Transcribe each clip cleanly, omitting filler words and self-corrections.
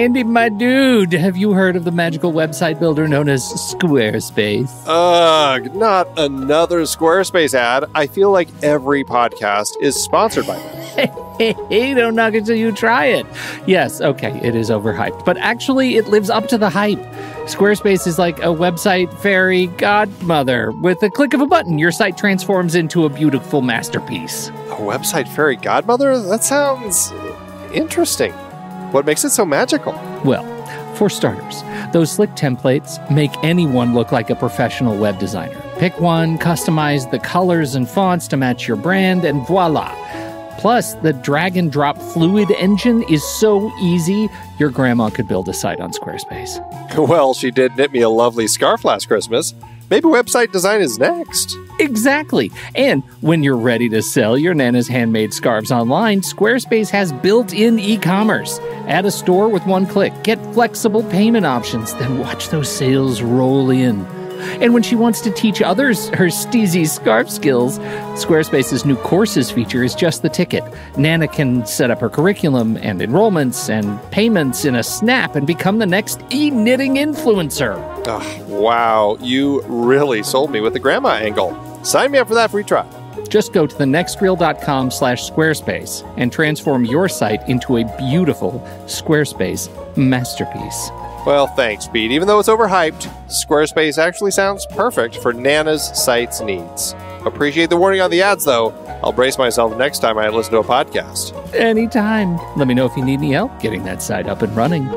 Andy, my dude, have you heard of the magical website builder known as Squarespace? Ugh, not another Squarespace ad. I feel like every podcast is sponsored by them. Hey, don't knock it till you try it. Yes, okay, it is overhyped, but actually it lives up to the hype. Squarespace is like a website fairy godmother. With a click of a button, your site transforms into a beautiful masterpiece. A website fairy godmother? That sounds interesting. What makes it so magical? Well, for starters, those slick templates make anyone look like a professional web designer. Pick one, customize the colors and fonts to match your brand, and voila. Plus, the drag-and-drop fluid engine is so easy, your grandma could build a site on Squarespace. Well, she did knit me a lovely scarf last Christmas. Maybe website design is next. Exactly. And when you're ready to sell your Nana's handmade scarves online, Squarespace has built-in e-commerce. Add a store with one click. Get flexible payment options. Then watch those sales roll in. And when she wants to teach others her steezy scarf skills, Squarespace's new courses feature is just the ticket. Nana can set up her curriculum and enrollments and payments in a snap and become the next e-knitting influencer. Oh, wow, you really sold me with the grandma angle. Sign me up for that free trial. Just go to thenextreel.com/Squarespace and transform your site into a beautiful Squarespace masterpiece. Well, thanks, Pete. Even though it's overhyped, Squarespace actually sounds perfect for Nana's site's needs. Appreciate the warning on the ads, though. I'll brace myself next time I listen to a podcast. Anytime. Let me know if you need any help getting that site up and running.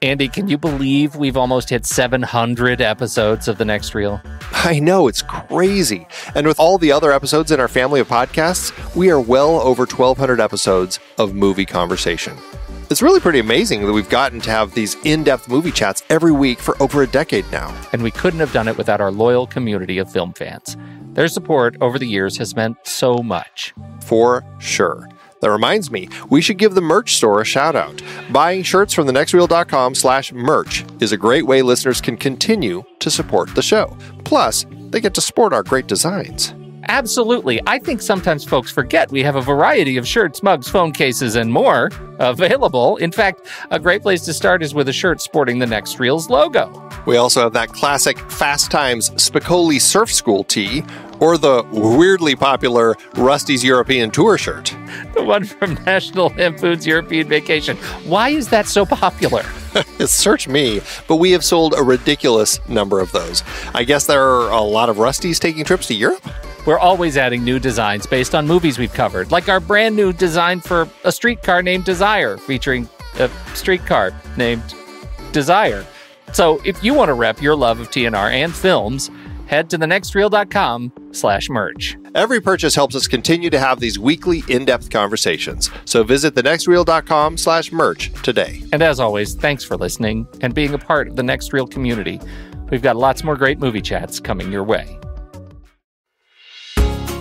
Andy, can you believe we've almost hit 700 episodes of The Next Reel? I know, it's crazy. And with all the other episodes in our family of podcasts, we are well over 1,200 episodes of movie conversation. It's really pretty amazing that we've gotten to have these in-depth movie chats every week for over a decade now. And we couldn't have done it without our loyal community of film fans. Their support over the years has meant so much. For sure. That reminds me, we should give the merch store a shout out. Buying shirts from thenextreel.com/merch is a great way listeners can continue to support the show. Plus, they get to sport our great designs. Absolutely. I think sometimes folks forget we have a variety of shirts, mugs, phone cases, and more available. In fact, a great place to start is with a shirt sporting the Next Reel's logo. We also have that classic Fast Times Spicoli Surf School tee, or the weirdly popular Rusty's European Tour shirt. The one from National Lampoon's European Vacation. Why is that so popular? Search me, but we have sold a ridiculous number of those. I guess there are a lot of Rustys taking trips to Europe? We're always adding new designs based on movies we've covered, like our brand new design for a streetcar named Desire, featuring a streetcar named Desire. So if you want to rep your love of TNR and films, head to thenextreel.com/merch. Every purchase helps us continue to have these weekly in-depth conversations. So visit thenextreel.com/merch today. And as always, thanks for listening and being a part of the Next Reel community. We've got lots more great movie chats coming your way.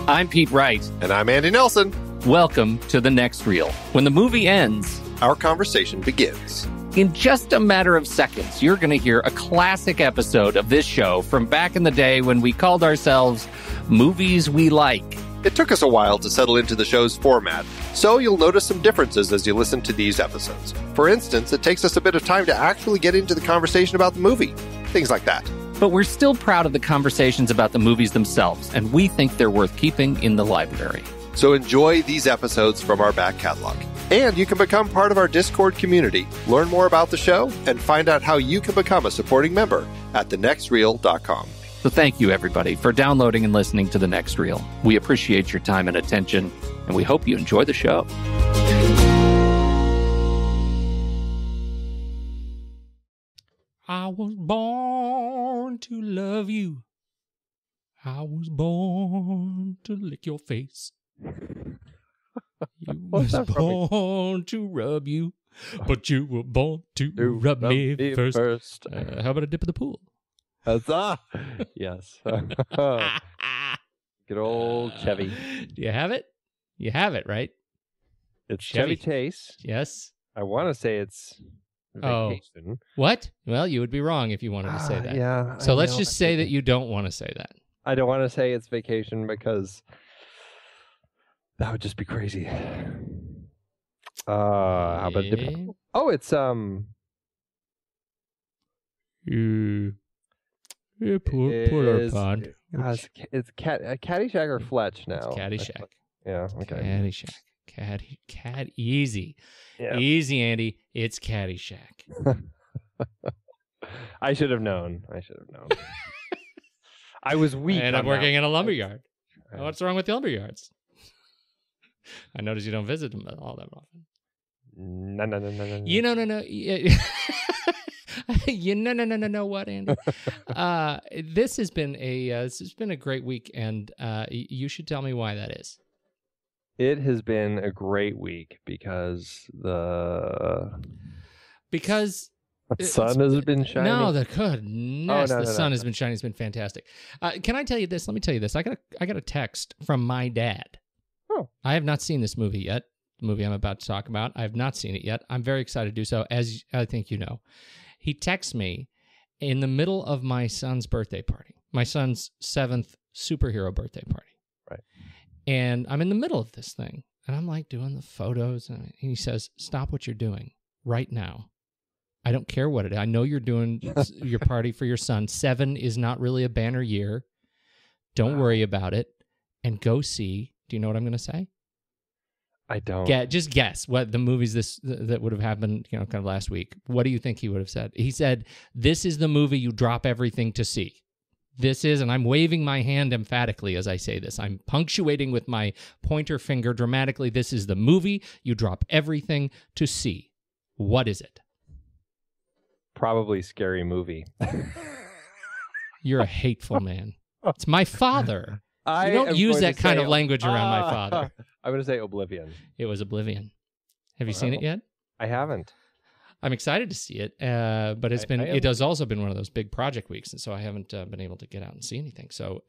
I'm Pete Wright. And I'm Andy Nelson. Welcome to The Next Reel. When the movie ends, our conversation begins. In just a matter of seconds, you're going to hear a classic episode of this show from back in the day when we called ourselves Movies We Like. It took us a while to settle into the show's format, so you'll notice some differences as you listen to these episodes. For instance, it takes us a bit of time to actually get into the conversation about the movie. Things like that. But we're still proud of the conversations about the movies themselves, and we think they're worth keeping in the library. So enjoy these episodes from our back catalog. And you can become part of our Discord community, learn more about the show, and find out how you can become a supporting member at thenextreel.com. So thank you, everybody, for downloading and listening to The Next Reel. We appreciate your time and attention, and we hope you enjoy the show. I was born to love you. I was born to lick your face. You was born to rub you, but you were born to rub me first. How about a dip in the pool? Huzzah! Yes. Good old Chevy. Do you have it? You have it, right? It's Chevy Chase. Yes. I want to say it's Vacation. Oh. What? Well, you would be wrong if you wanted to say that. Yeah. So let's just say that you don't want to say that. I don't want to say it's Vacation because That would just be crazy. How about different? Oh, it's poor pod. It's Caddyshack or Fletch now. It's Caddyshack. Yeah. Okay. Caddyshack. Easy. Yeah. Easy, Andy. It's Caddyshack. I should have known. I was weak. And I'm working in a lumberyard. What's wrong with the lumberyards? I notice you don't visit them all that often. No. No. No. What, Andy? This has been a great week, and you should tell me why that is. It has been a great week because the sun has been shining. No, the sun has been shining. It's been fantastic. Can I tell you this? Let me tell you this. I got a text from my dad. Oh, I have not seen this movie yet. The movie I'm about to talk about. I have not seen it yet. I'm very excited to do so, as I think you know. He texts me in the middle of my son's birthday party, my son's 7th superhero birthday party. Right. And I'm in the middle of this thing, and I'm like doing the photos, and he says, "Stop what you're doing right now. I don't care what it is. I know you're doing your party for your son. 7 is not really a banner year. Don't worry about it, and go see." Do you know what I'm going to say? I don't. Just guess what the movies that would have happened, kind of last week. What do you think he would have said? He said, "This is the movie you drop everything to see. This is," and I'm waving my hand emphatically as I say this. I'm punctuating with my pointer finger dramatically. "This is the movie you drop everything to see." What is it? Probably Scary Movie. You're a hateful man. It's my father. I You don't use that kind of language around my father. I'm going to say Oblivion. It was Oblivion. Have you seen it yet? I haven't. I'm excited to see it, but it has also been one of those big project weeks, and so I haven't been able to get out and see anything. So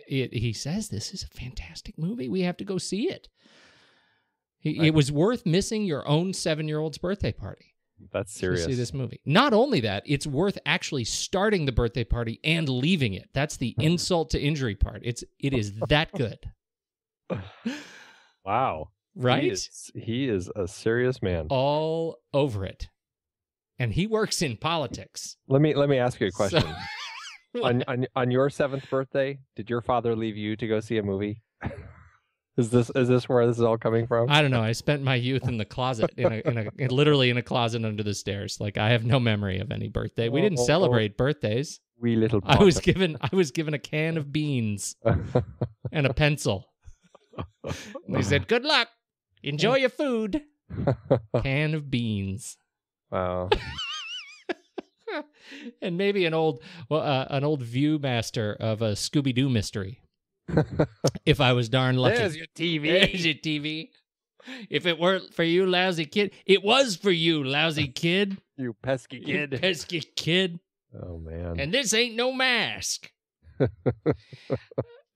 he says this is a fantastic movie. We have to go see it. It was worth missing your own 7-year-old's birthday party. That's serious. To see this movie. Not only that, it's worth actually starting the birthday party and leaving it. That's the insult to injury part. It is that good. Wow. Right? He is a serious man. All over it. And he works in politics. Let me ask you a question. So, on your 7th birthday, did your father leave you to go see a movie? Is this where this is all coming from? I don't know. I spent my youth in the closet, literally in a closet under the stairs. Like, I have no memory of any birthday. We didn't celebrate birthdays. Wee little I was given a can of beans and a pencil. And they said, "Good luck. Enjoy your food." Can of beans. Wow. And maybe an old Viewmaster of a Scooby-Doo mystery. If I was darn lucky. There's your TV. There's your TV. If it weren't for you, lousy kid. It was for you, lousy kid. You pesky kid. You pesky kid. Oh, man. And this ain't no mask.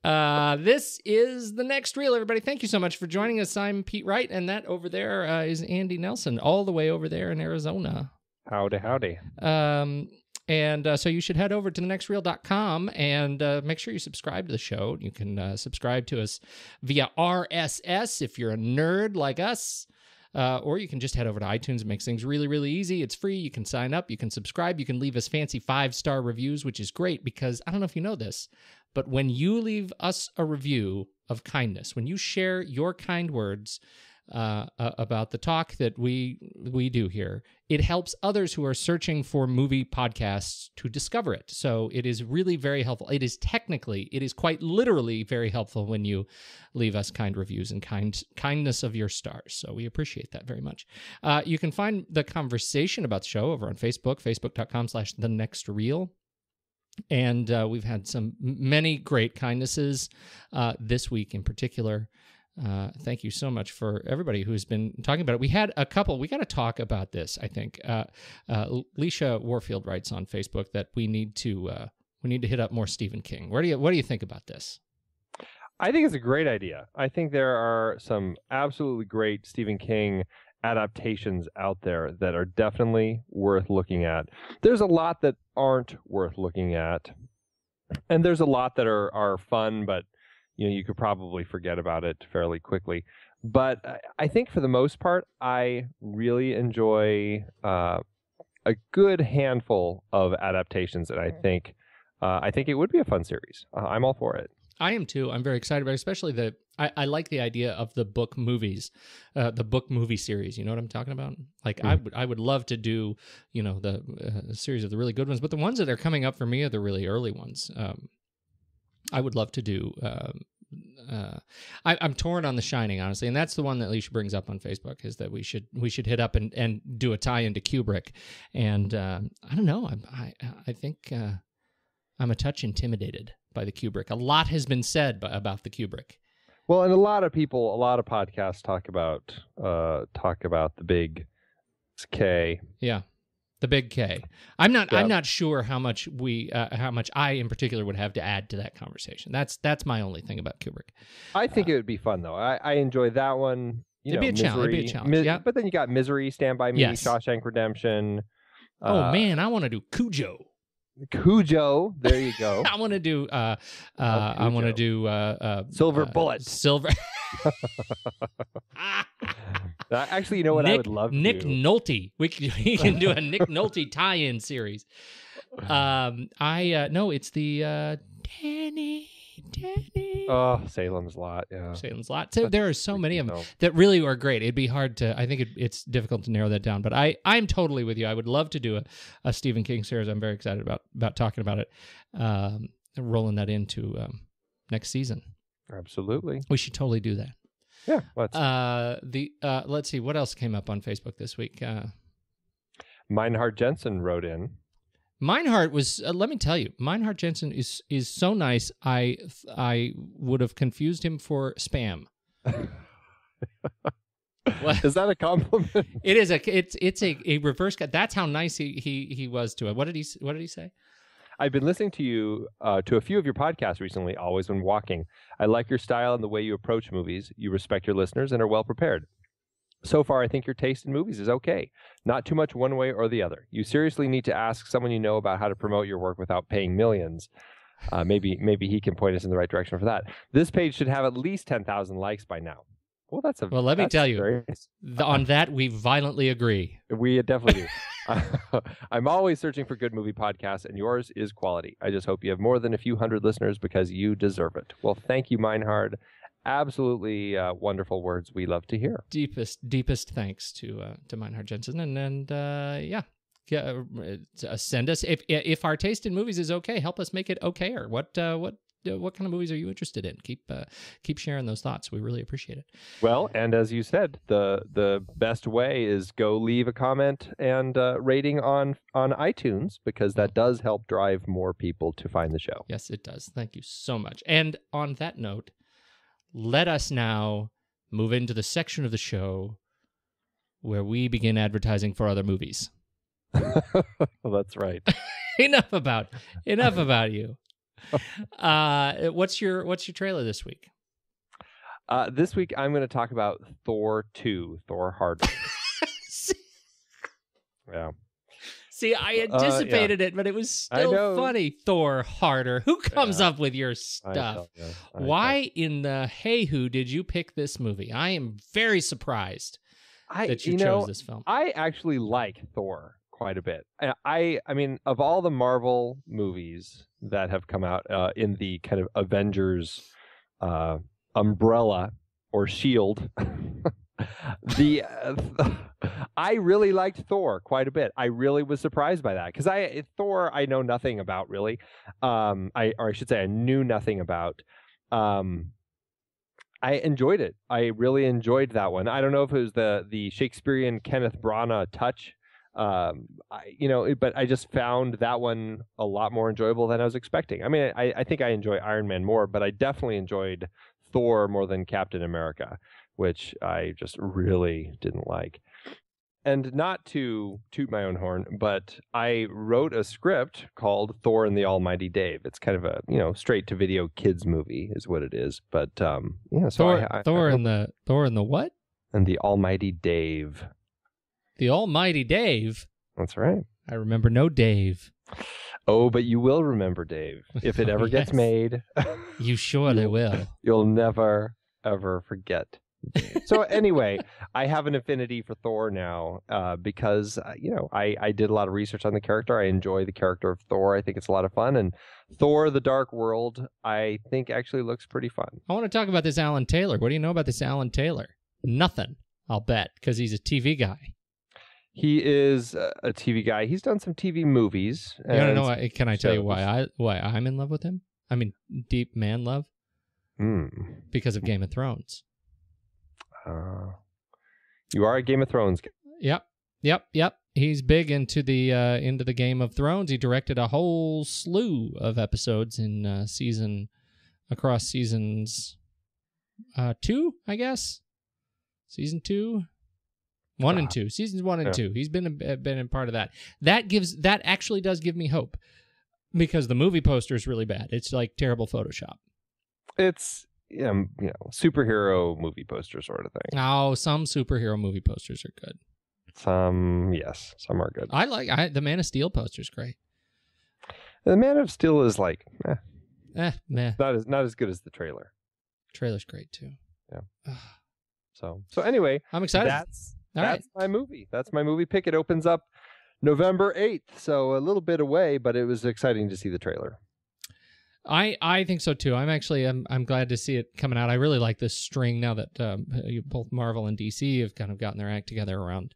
This is The Next Reel, everybody. Thank you so much for joining us. I'm Pete Wright, and that over there is Andy Nelson, all the way over there in Arizona. Howdy. So you should head over to thenextreel.com and make sure you subscribe to the show. You can subscribe to us via RSS if you're a nerd like us. Or you can just head over to iTunes. It makes things really, really easy. It's free. You can sign up. You can subscribe. You can leave us fancy 5-star reviews, which is great because I don't know if you know this, but when you leave us a review of kindness, when you share your kind words about the talk that we do here, it helps others who are searching for movie podcasts to discover it. So it is really very helpful. It is quite literally very helpful when you leave us kind reviews and kindness of your stars. So we appreciate that very much. You can find the conversation about the show over on Facebook, facebook.com/thenextreel. And we've had many great kindnesses this week in particular. Thank you so much for everybody who's been talking about it. We had a couple. We got to talk about this, I think. Leisha Warfield writes on Facebook that we need to hit up more Stephen King. What do you think about this? I think it's a great idea. I think there are some absolutely great Stephen King adaptations out there that are definitely worth looking at. There's a lot that aren't worth looking at, and there's a lot that are fun, but you could probably forget about it fairly quickly. But I think for the most part, I really enjoy a good handful of adaptations, and I think it would be a fun series. I'm all for it. I am too. I'm very excited about it, especially I like the idea of the book movies, the book movie series. You know what I'm talking about? Like I would love to do, the series of the really good ones, but the ones that are coming up for me are the really early ones. I would love to do. I'm torn on The Shining, honestly, and that's the one that Alicia brings up on Facebook. Is that we should hit up and do a tie into Kubrick, and I don't know. I think I'm a touch intimidated by the Kubrick. A lot has been said about the Kubrick. Well, and a lot of podcasts talk about the big K. Yeah, the big K. I'm not sure how much I in particular would have to add to that conversation. That's my only thing about Kubrick. I think it would be fun though. I enjoy that one. It'd be a challenge. Yeah. But then you got Misery, Stand By Me, Yes. Shawshank Redemption. Oh man, I want to do Cujo. Cujo, there you go. I want to do. I want to do. Silver Bullet. Silver. Actually, you know what I would love? Nick to Nolte. We can do a Nick Nolte tie-in series. No, it's the Danny. Oh, Salem's Lot. Yeah, Salem's Lot. So there are so many of them that really are great. It'd be hard to. I think it's difficult to narrow that down. But I'm totally with you. I would love to do a Stephen King series. I'm very excited about talking about it. Rolling that into next season. Absolutely. We should totally do that. Yeah. Let's see what else came up on Facebook this week. Meinhard Jensen wrote in. Meinhard was. Let me tell you, Meinhard Jensen is so nice. I would have confused him for spam. Is that a compliment? It is it's a reverse. That's how nice he was to it. What did he say? I've been listening to you to a few of your podcasts recently, always when walking. I like your style and the way you approach movies. You respect your listeners and are well prepared. So far, I think your taste in movies is okay. Not too much one way or the other. You seriously need to ask someone you know about how to promote your work without paying millions. Maybe he can point us in the right direction for that. This page should have at least 10,000 likes by now. Well, let me tell you, on that we violently agree. We definitely do. I'm always searching for good movie podcasts, and yours is quality. I just hope you have more than a few hundred listeners because you deserve it. Well, thank you, Meinhard. Absolutely wonderful words we love to hear. Deepest thanks to Meinhard Jensen, and send us if our taste in movies is okay. Help us make it okayer. What kind of movies are you interested in? Keep sharing those thoughts. We really appreciate it. Well, and as you said, the best way is go leave a comment and rating on iTunes, because that does help drive more people to find the show. Yes, it does. Thank you so much. And on that note, let us now move into the section of the show where we begin advertising for other movies. Well, that's right. Enough about you. What's your trailer this week? This week I'm going to talk about Thor 2, Thor Harder. Yeah. See, I anticipated it, but it was still funny. Thor Harder. Who comes up with your stuff? Why in the hey-hoo did you pick this movie? I am very surprised that you chose this film. I actually like Thor quite a bit. I mean, of all the Marvel movies that have come out in the kind of Avengers umbrella or shield, I really liked Thor quite a bit. I really was surprised by that, because Thor I know nothing about really. I should say I knew nothing about. I enjoyed it. I really enjoyed that one. I don't know if it was the Shakespearean Kenneth Branagh touch, but I just found that one a lot more enjoyable than I was expecting. I mean, I think I enjoy Iron Man more, but I definitely enjoyed Thor more than Captain America, which I just really didn't like. And not to toot my own horn, but I wrote a script called Thor and the Almighty Dave. It's kind of a, straight-to-video kids movie is what it is. But, so Thor and the what? And the Almighty Dave. The Almighty Dave? That's right. I remember no Dave. Oh, but you will remember, Dave, if it ever gets made. You surely will. You'll never, ever forget. So anyway, I have an affinity for Thor now because, I did a lot of research on the character. I enjoy the character of Thor. I think it's a lot of fun. And Thor, The Dark World, I think actually looks pretty fun. I want to talk about this Alan Taylor. What do you know about this Alan Taylor? Nothing, I'll bet, because he's a TV guy. He is a TV guy. He's done some TV movies. You want to know why? Can I tell you why I'm in love with him? I mean, deep man love? Because of Game of Thrones. You are a Game of Thrones guy. Yep. He's big into the Game of Thrones. He directed a whole slew of episodes in across seasons 2, I guess. Season 2, 1 and 2, seasons 1 and 2. He's been a part of that. That actually does give me hope, because the movie poster is really bad. It's like terrible Photoshop. It's superhero movie poster sort of thing. Oh, some superhero movie posters are good. Some are good. I like the Man of Steel poster's great. The Man of Steel is like, meh. Not as good as the trailer. Trailer's great too. Yeah. So anyway, I'm excited. That's my movie. That's my movie pick. It opens up November 8th, so a little bit away, but it was exciting to see the trailer. I think so too. I'm glad to see it coming out. I really like this string now that both Marvel and DC have kind of gotten their act together around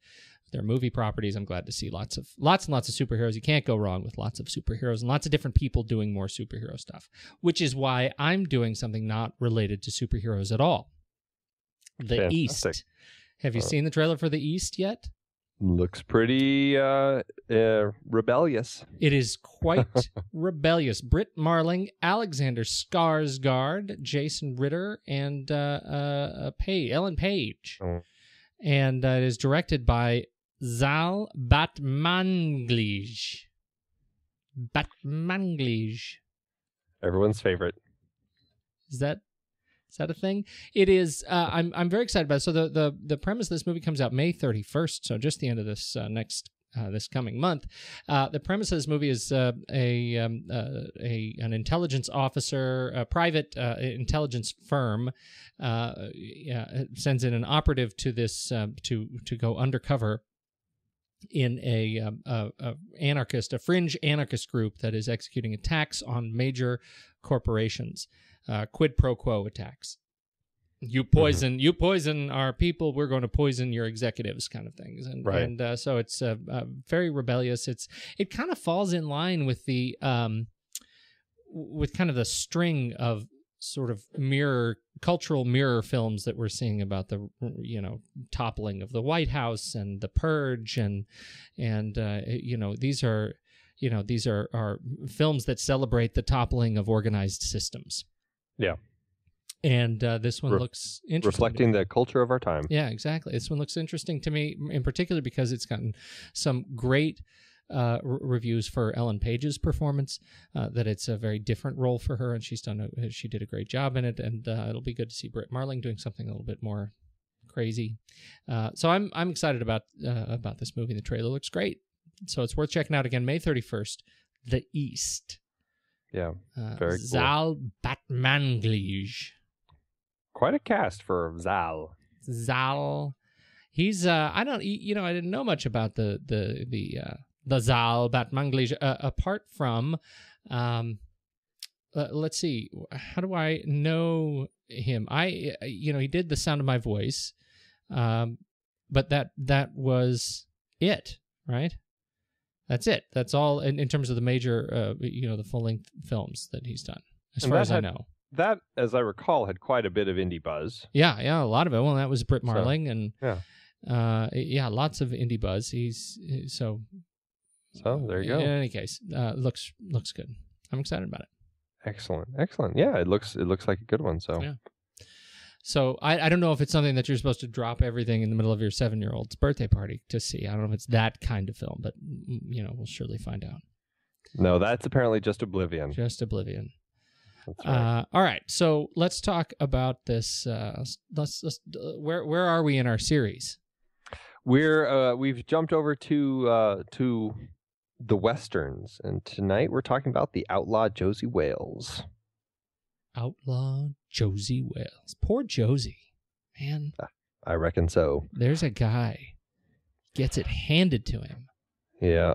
their movie properties. I'm glad to see lots and lots of superheroes. You can't go wrong with lots of superheroes and lots of different people doing more superhero stuff, which is why I'm doing something not related to superheroes at all. The Fantastic. East. Have you seen the trailer for The East yet? Looks pretty rebellious. It is quite rebellious. Britt Marling, Alexander Skarsgård, Jason Ritter, and Ellen Page. And it is directed by Zal Batmanglij. Everyone's favorite. Is that a thing? It is. I'm very excited about it. So the premise of this movie comes out May 31st, so just the end of this this coming month. The premise of this movie is an intelligence officer, a private intelligence firm, sends in an operative to this to go undercover in a fringe anarchist group that is executing attacks on major corporations. Quid pro quo attacks. You poison our people, we're going to poison your executives, kind of things. And right. And so it's very rebellious. It kind of falls in line with the with kind of the string of sort of cultural mirror films that we're seeing about the toppling of the White House and the Purge and these are films that celebrate the toppling of organized systems. Yeah. And this one looks interesting. Reflecting the culture of our time. Yeah, exactly. This one looks interesting to me, in particular because it's gotten some great reviews for Ellen Page's performance, that it's a very different role for her, and she did a great job in it, and it'll be good to see Britt Marling doing something a little bit more crazy. So I'm excited about this movie. The trailer looks great. So it's worth checking out again, May 31st, The East. Yeah, very cool. Zal Batmanglij. Quite a cast for Zal. He's I didn't know much about the Zal Batmanglij apart from let's see, how do I know him? He did The Sound of My Voice, but that was it, right? That's it. That's all in terms of the major, the full-length films that he's done, as far as I know. That, as I recall, had quite a bit of indie buzz. Yeah, a lot of it. Well, that was Britt Marling, and lots of indie buzz. So there you go. In any case, looks good. I'm excited about it. Excellent. Yeah, it looks like a good one. So yeah. So I don't know if it's something that you're supposed to drop everything in the middle of your 7-year-old's birthday party to see. I don't know if it's that kind of film, but we'll surely find out. No, that's apparently just Oblivion. Just Oblivion. That's right. All right, so let's talk about this. Where are we in our series? We've jumped over to the Westerns. And tonight we're talking about the Outlaw Josey Wales. Outlaw Josey Wales. Poor Josie, man. I reckon so. There's a guy gets it handed to him. Yeah.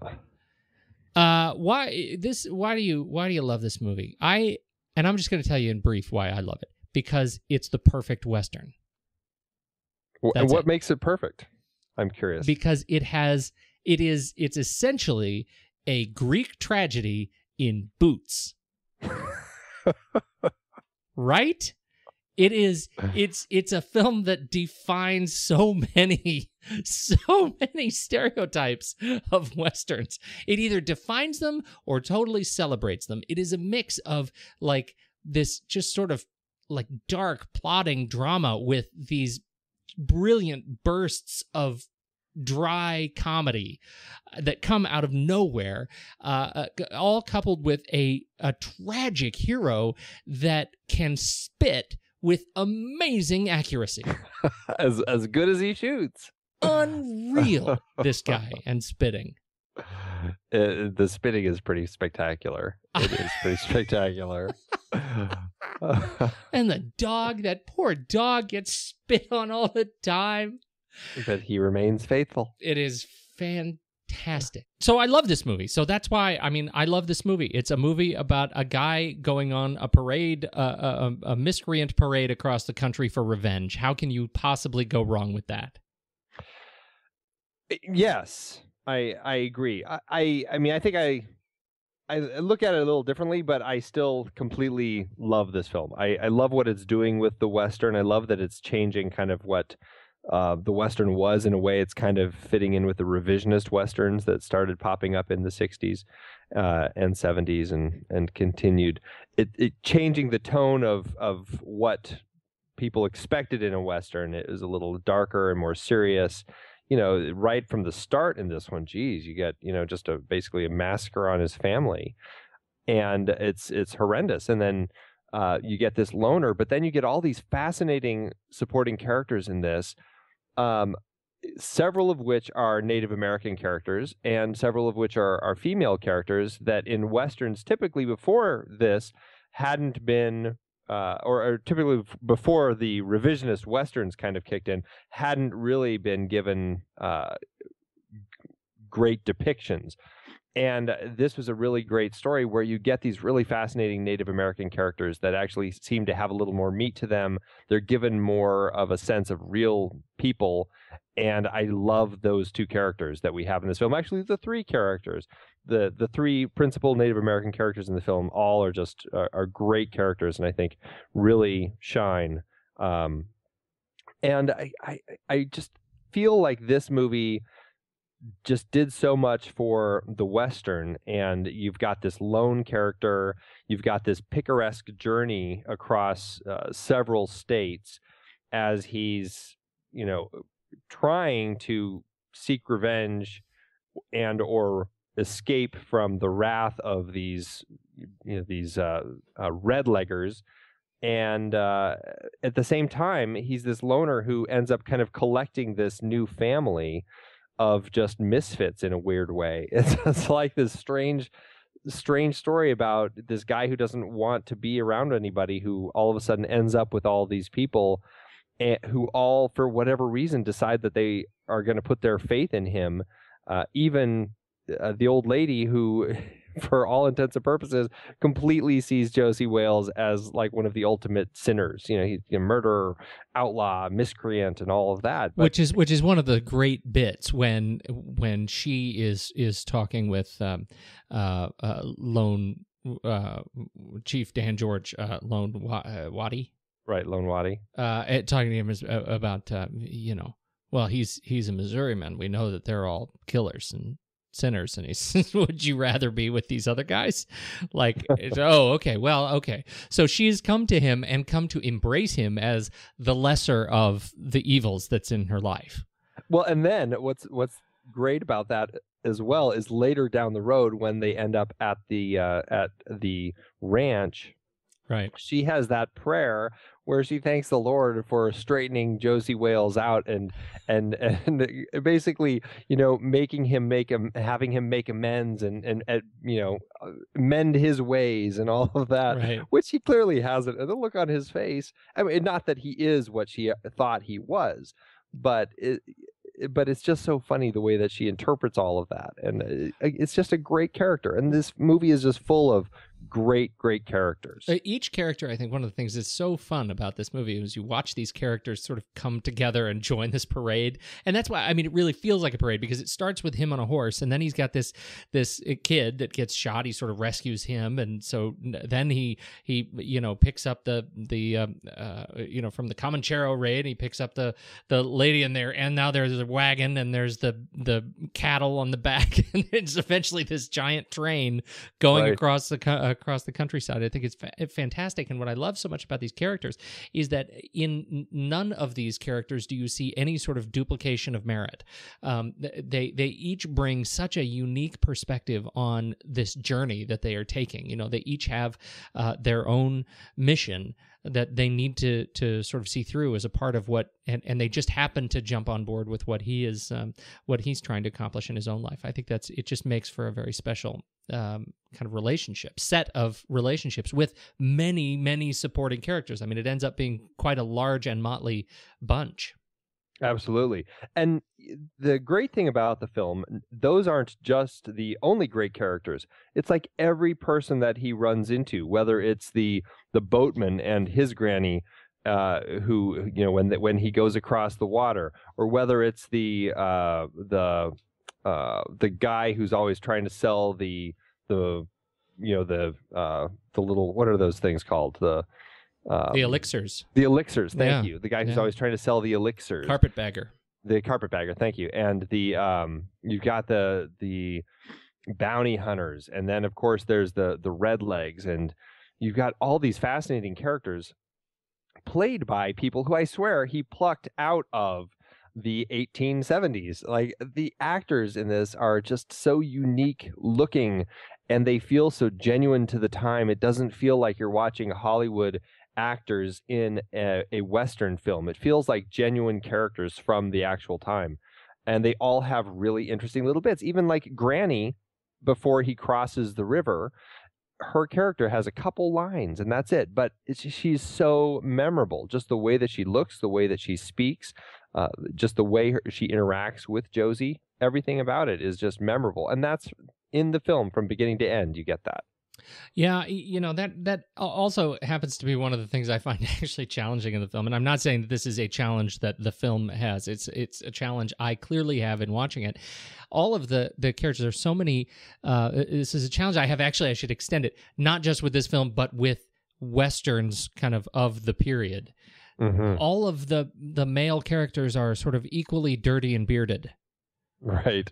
Why do you love this movie? I'm just going to tell you in brief why I love it. Because it's the perfect Western. And what makes it perfect? I'm curious. Because it's essentially a Greek tragedy in boots. Right? It's a film that defines so many stereotypes of Westerns. It either defines them or totally celebrates them. It is a mix of like this just sort of like dark plotting drama with these brilliant bursts of dry comedy that come out of nowhere, all coupled with a tragic hero that can spit with amazing accuracy. as good as he shoots. Unreal, this guy and spitting. The spitting is pretty spectacular. It is pretty spectacular. And the dog, that poor dog, gets spit on all the time. But he remains faithful. It is fantastic. So I love this movie. So that's why, I love this movie. It's a movie about a guy going on a parade, a miscreant parade across the country for revenge. How can you possibly go wrong with that? Yes, I agree. I think I look at it a little differently, but I still completely love this film. I love what it's doing with the Western. I love that it's changing kind of what the Western was in a way. It's kind of fitting in with the revisionist Westerns that started popping up in the 60s and 70s and continued. It changing the tone of what people expected in a Western. It was a little darker and more serious. Right from the start in this one, geez, you get, just basically a massacre on his family, and it's horrendous. And then you get this loner, but then you get all these fascinating supporting characters in this, several of which are Native American characters and several of which are female characters that in Westerns typically before this hadn't been or typically before the revisionist Westerns kind of kicked in, hadn't really been given great depictions. And this was a really great story where you get these really fascinating Native American characters that actually seem to have a little more meat to them. They're given more of a sense of real people. And I love those two characters that we have in this film. Actually, the three characters. The three principal Native American characters in the film all are just are great characters, and I think really shine. And I just feel like this movie just did so much for the Western, and you've got this lone character, you've got this picaresque journey across several states as he's trying to seek revenge and or escape from the wrath of these redleggers. And at the same time, he's this loner who ends up kind of collecting this new family of just misfits in a weird way. It's like this strange story about this guy who doesn't want to be around anybody, who all of a sudden ends up with all these people who all, for whatever reason, decide that they are going to put their faith in him. Even the old lady who, for all intents and purposes, completely sees Josey Wales as like one of the ultimate sinners. He's a murderer, outlaw, miscreant, and all of that. But, which is one of the great bits when she is talking with Lone Chief Dan George, Lone Waddy. Right, Lone Waddy. Talking to him about well, he's a Missouri man. We know that they're all killers and sinners, and he says, would you rather be with these other guys? Like, oh, okay, well, okay. So she's come to him and come to embrace him as the lesser of the evils that's in her life. Well, and then what's great about that as well is later down the road when they end up at the ranch Right. She has that prayer where she thanks the Lord for straightening Josey Wales out and basically, having him make amends and mend his ways and all of that, Right. which he clearly hasn't. And the look on his face, I mean, not that he is what she thought he was, but it's just so funny the way that she interprets all of that. And it's just a great character. And this movie is just full of great characters. Each character, I think one of the things that's so fun about this movie is you watch these characters sort of come together and join this parade. And that's why, I mean, it really feels like a parade, because it starts with him on a horse, and then he's got this kid that gets shot. He sort of rescues him, and so then he picks up the from the Comanchero raid, he picks up the lady in there, and now there's a wagon, and there's the cattle on the back, and it's eventually this giant train going across the countryside. I think it's fantastic. And what I love so much about these characters is that in none of these characters do you see any sort of duplication of merit. They each bring such a unique perspective on this journey that they are taking. They each have their own mission that they need to sort of see through as a part of what, and they just happen to jump on board with what he's trying to accomplish in his own life. I think it just makes for a very special kind of set of relationships with many supporting characters. I mean, it ends up being quite a large and motley bunch. Absolutely. And the great thing about the film, those aren't just the only great characters. It's like every person that he runs into, whether it's the boatman and his granny, who when he goes across the water, or whether it's the guy who's always trying to sell the little, what are those things called? The elixirs. The elixirs, thank you. The guy who's always trying to sell the elixirs. Carpetbagger. The carpetbagger, thank you. And you've got the bounty hunters, and then of course there's the red legs, and you've got all these fascinating characters played by people who I swear he plucked out of the 1870s. Like, the actors in this are just so unique looking, and they feel so genuine to the time. It doesn't feel like you're watching Hollywood actors in a Western film. It feels like genuine characters from the actual time. And they all have really interesting little bits. Even like Granny, before he crosses the river, her character has a couple lines and that's it. But she's so memorable. Just the way that she looks, the way that she speaks, just the way she interacts with Josey. Everything about it is just memorable. And that's in the film from beginning to end. You get that. Yeah, that also happens to be one of the things I find actually challenging in the film. And I'm not saying that this is a challenge that the film has. It's a challenge I clearly have in watching it. All of the characters, there's so many. This is a challenge I have. Actually, I should extend it, not just with this film, but with Westerns kind of the period. Mm-hmm. All of the male characters are sort of equally dirty and bearded. Right.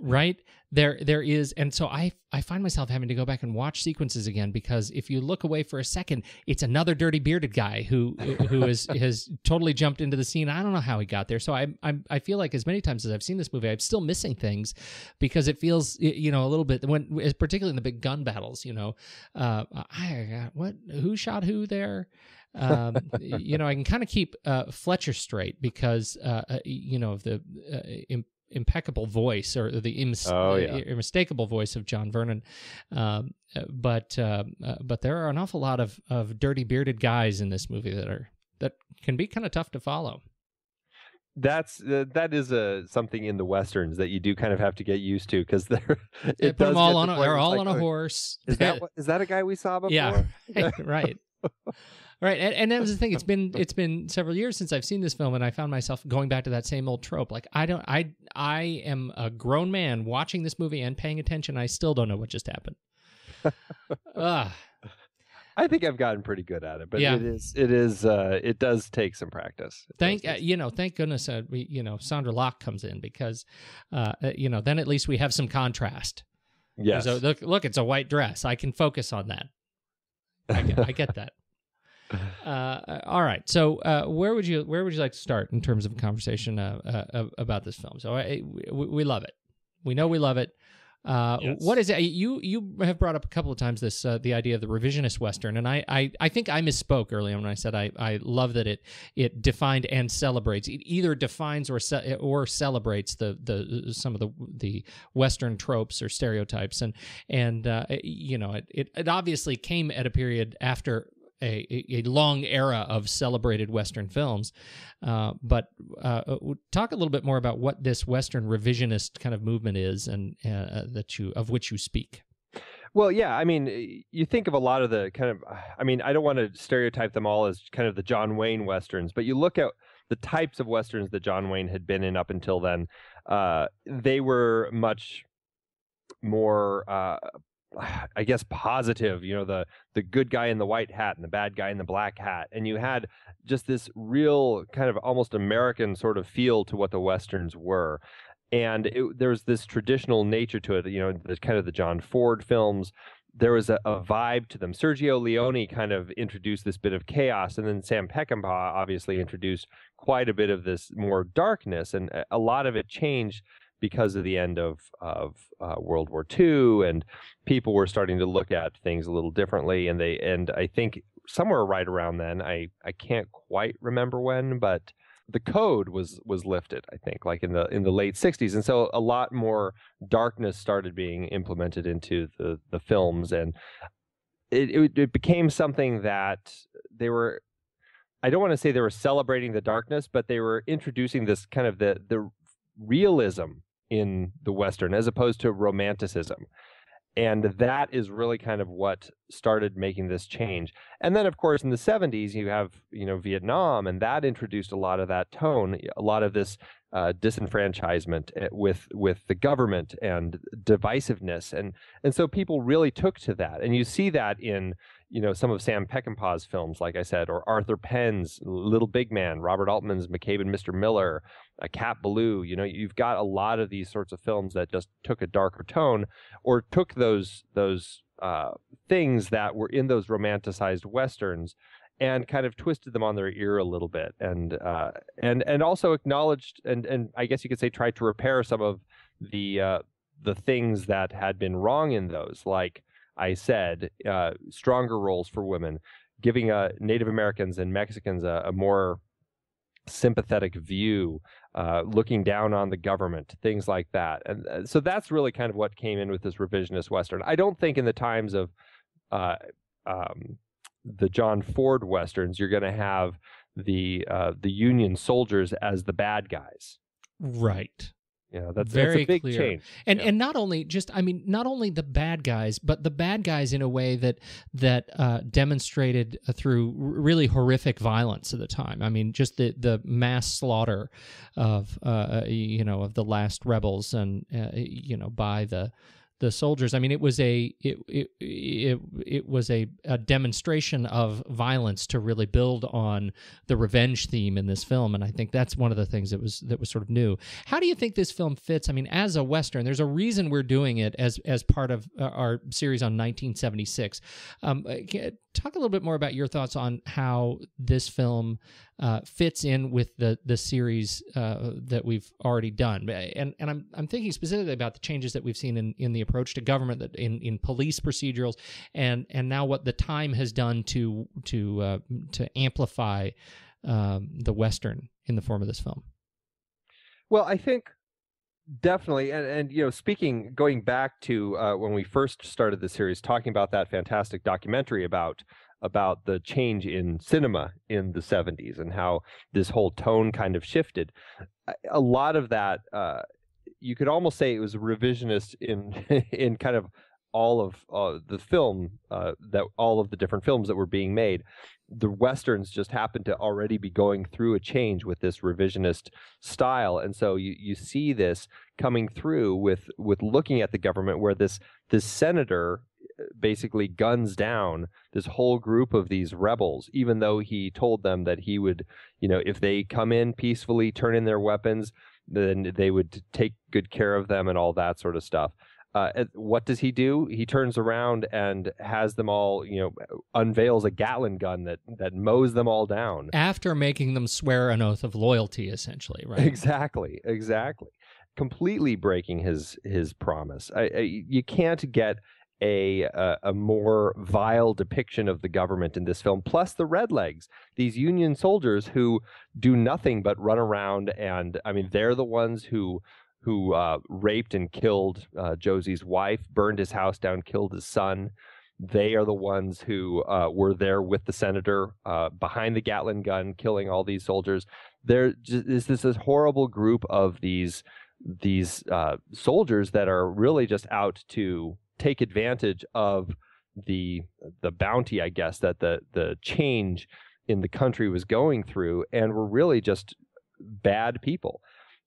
There is, and so I find myself having to go back and watch sequences again, because if you look away for a second, it's another dirty bearded guy who has totally jumped into the scene. I don't know how he got there. So I feel like as many times as I've seen this movie, I'm still missing things, because it feels a little bit particularly in the big gun battles. Who shot who there? I can kind of keep Fletcher straight because of the impeccable voice, or the unmistakable voice of John Vernon, but there are an awful lot of dirty bearded guys in this movie that can be kind of tough to follow. That is something in the Westerns that you do kind of have to get used to, because they're all on a horse. Is that a guy we saw before? Yeah, right. Right, and that was the thing. It's been several years since I've seen this film, and I found myself going back to that same old trope. Like, I am a grown man watching this movie and paying attention. I still don't know what just happened. I think I've gotten pretty good at it, but it does take some practice. Thank goodness Sandra Locke comes in, because then at least we have some contrast. Yes. So look, it's a white dress. I can focus on that. I get that. All right. So, where would you like to start in terms of a conversation about this film? So, we love it. We know we love it. Yes. What is it? You have brought up a couple of times this the idea of the revisionist Western, and I think I misspoke earlier when I said I love that it defined and celebrates. It either defines or celebrates some of the Western tropes or stereotypes, and it obviously came at a period after a long era of celebrated Western films. But talk a little bit more about what this Western revisionist kind of movement is, and of which you speak. Well, yeah, I mean, you think of a lot of the kind of, I mean, I don't want to stereotype them all as kind of the John Wayne Westerns, but you look at the types of Westerns that John Wayne had been in up until then, they were much more I guess positive, the good guy in the white hat and the bad guy in the black hat. And you had just this real kind of almost American sort of feel to what the Westerns were. And there's this traditional nature to it, the kind of the John Ford films. There was a vibe to them. Sergio Leone kind of introduced this bit of chaos, and then Sam Peckinpah obviously introduced quite a bit of this more darkness, and a lot of it changed because of the end of World War II, and people were starting to look at things a little differently. And I think somewhere right around then, I can't quite remember when, but the code was lifted, I think, like in the late 60s. And so a lot more darkness started being implemented into the films, and it became something that they were, I don't want to say they were celebrating the darkness, but they were introducing this kind of the realism in the Western as opposed to romanticism. And that is really kind of what started making this change. And then, of course, in the 70s, you have, Vietnam, and that introduced a lot of that tone, a lot of this disenfranchisement with the government and divisiveness. And so people really took to that. And you see that in, some of Sam Peckinpah's films, like I said, or Arthur Penn's Little Big Man, Robert Altman's McCabe and Mr. Miller, Cat Ballou. You've got a lot of these sorts of films that just took a darker tone, or took those things that were in those romanticized Westerns and kind of twisted them on their ear a little bit, and also acknowledged and I guess you could say tried to repair some of the things that had been wrong in those, like I said, stronger roles for women, giving Native Americans and Mexicans a more sympathetic view, looking down on the government, things like that. And so that's really kind of what came in with this revisionist Western. I don't think in the times of the John Ford Westerns, you're going to have the Union soldiers as the bad guys. Right. That's very a big clear change. And not only not only the bad guys, but the bad guys in a way that demonstrated through really horrific violence at the time. I mean, just the mass slaughter of of the last rebels, and by the soldiers. I mean, it was a demonstration of violence to really build on the revenge theme in this film, and I think that's one of the things that was sort of new. How do you think this film fits? I mean, as a Western, there's a reason we're doing it as part of our series on 1976. Talk a little bit more about your thoughts on how this film fits in with the series that we've already done, and I'm thinking specifically about the changes that we've seen in the approach to government, that in police procedurals, and now what the time has done to amplify the Western in the form of this film. Well, I think definitely, and going back to when we first started the series, talking about that fantastic documentary about the change in cinema in the 70s and how this whole tone kind of shifted. A lot of that, you could almost say it was revisionist in kind of all of the film, that all of the different films that were being made. The Westerns just happened to already be going through a change with this revisionist style. And so you see this coming through with looking at the government, where this senator basically guns down this whole group of these rebels, even though he told them that he would, if they come in peacefully, turn in their weapons, then they would take good care of them and all that sort of stuff. What does he do? He turns around and has them all, unveils a Gatling gun that mows them all down. After making them swear an oath of loyalty, essentially, right? Exactly. completely breaking his promise. You can't get a more vile depiction of the government in this film. Plus the redlegs, these Union soldiers who do nothing but run around, and I mean they're the ones who raped and killed Josey's wife, burned his house down, killed his son. They are the ones who were there with the senator behind the Gatling gun, killing all these soldiers. There is this horrible group of these soldiers that are really just out to take advantage of the bounty, I guess, that the change in the country was going through, and were really just bad people.